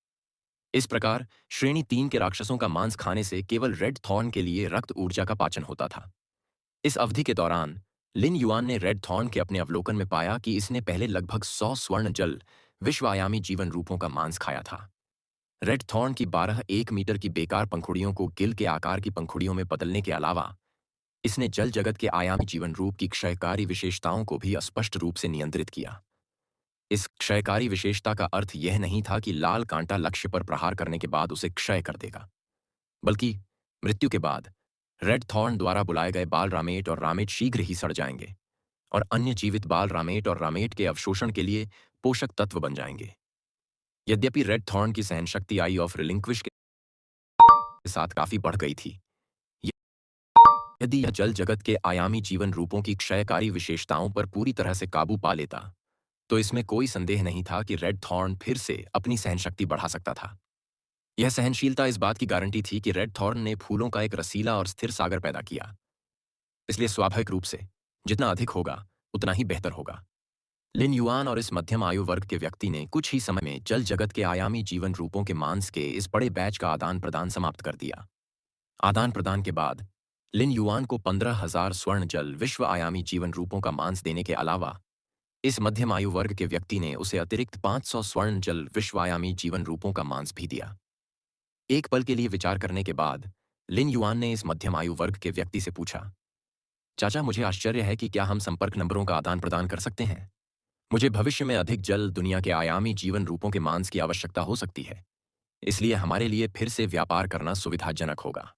इस प्रकार श्रेणी 3 के राक्षसों का मांस खाने से केवल रेड थॉर्न के लिए रक्त ऊर्जा का पाचन होता था। इस अवधि के दौरान लिन युआन ने रेड थॉर्न के अपने अवलोकन में पाया कि इसने पहले लगभग 100 स्वर्ण जल विश्व आयामी जीवन रूपों का मांस खाया था। रेड थॉर्न की 12 1 मीटर की बेकार पंखुड़ियों को गिल के आकार की पंखुड़ियों में बदलने के अलावा इसने जल जगत के आयामी जीवन रूप की क्षयकारी विशेषताओं को भी स्पष्ट रूप से नियंत्रित किया। इस क्षयकारी विशेषता का अर्थ यह नहीं था कि लाल कांटा लक्ष्य पर प्रहार करने के बाद उसे क्षय कर देगा, बल्कि मृत्यु के बाद रेड थॉर्न द्वारा बुलाए गए बाल रामेट और रामेट शीघ्र ही सड़ जाएंगे और अन्य जीवित बाल रामेट और रामेट के अवशोषण के लिए पोषक तत्व बन जाएंगे। यद्यपि रेड थॉर्न की सहनशक्ति आई ऑफ रिलिंक्विश के साथ काफी बढ़ गई थी, यदि यह जल जगत के आयामी जीवन रूपों की क्षयकारी विशेषताओं पर पूरी तरह से काबू पा लेता, तो इसमें कोई संदेह नहीं था कि रेड थॉर्न फिर से अपनी सहनशक्ति बढ़ा सकता था। यह सहनशीलता इस बात की गारंटी थी कि रेड थॉर्न ने फूलों का एक रसीला और स्थिर सागर पैदा किया, इसलिए स्वाभाविक रूप से जितना अधिक होगा उतना ही बेहतर होगा। लिन युआन और इस मध्यम आयु वर्ग के व्यक्ति ने कुछ ही समय में जल जगत के आयामी जीवन रूपों के मांस के इस बड़े बैच का आदान प्रदान समाप्त कर दिया। आदान प्रदान के बाद लिन युआन को 15,000 स्वर्ण जल विश्व आयामी जीवन रूपों का मांस देने के अलावा इस मध्यम आयु वर्ग के व्यक्ति ने उसे अतिरिक्त 500 स्वर्ण जल विश्व आयामी जीवन रूपों का मांस भी दिया। एक पल के लिए विचार करने के बाद लिन युआन ने इस मध्यम आयु वर्ग के व्यक्ति से पूछा, चाचा, मुझे आश्चर्य है कि क्या हम संपर्क नंबरों का आदान प्रदान कर सकते हैं? मुझे भविष्य में अधिक जल दुनिया के आयामी जीवन रूपों के मांस की आवश्यकता हो सकती है, इसलिए हमारे लिए फिर से व्यापार करना सुविधाजनक होगा।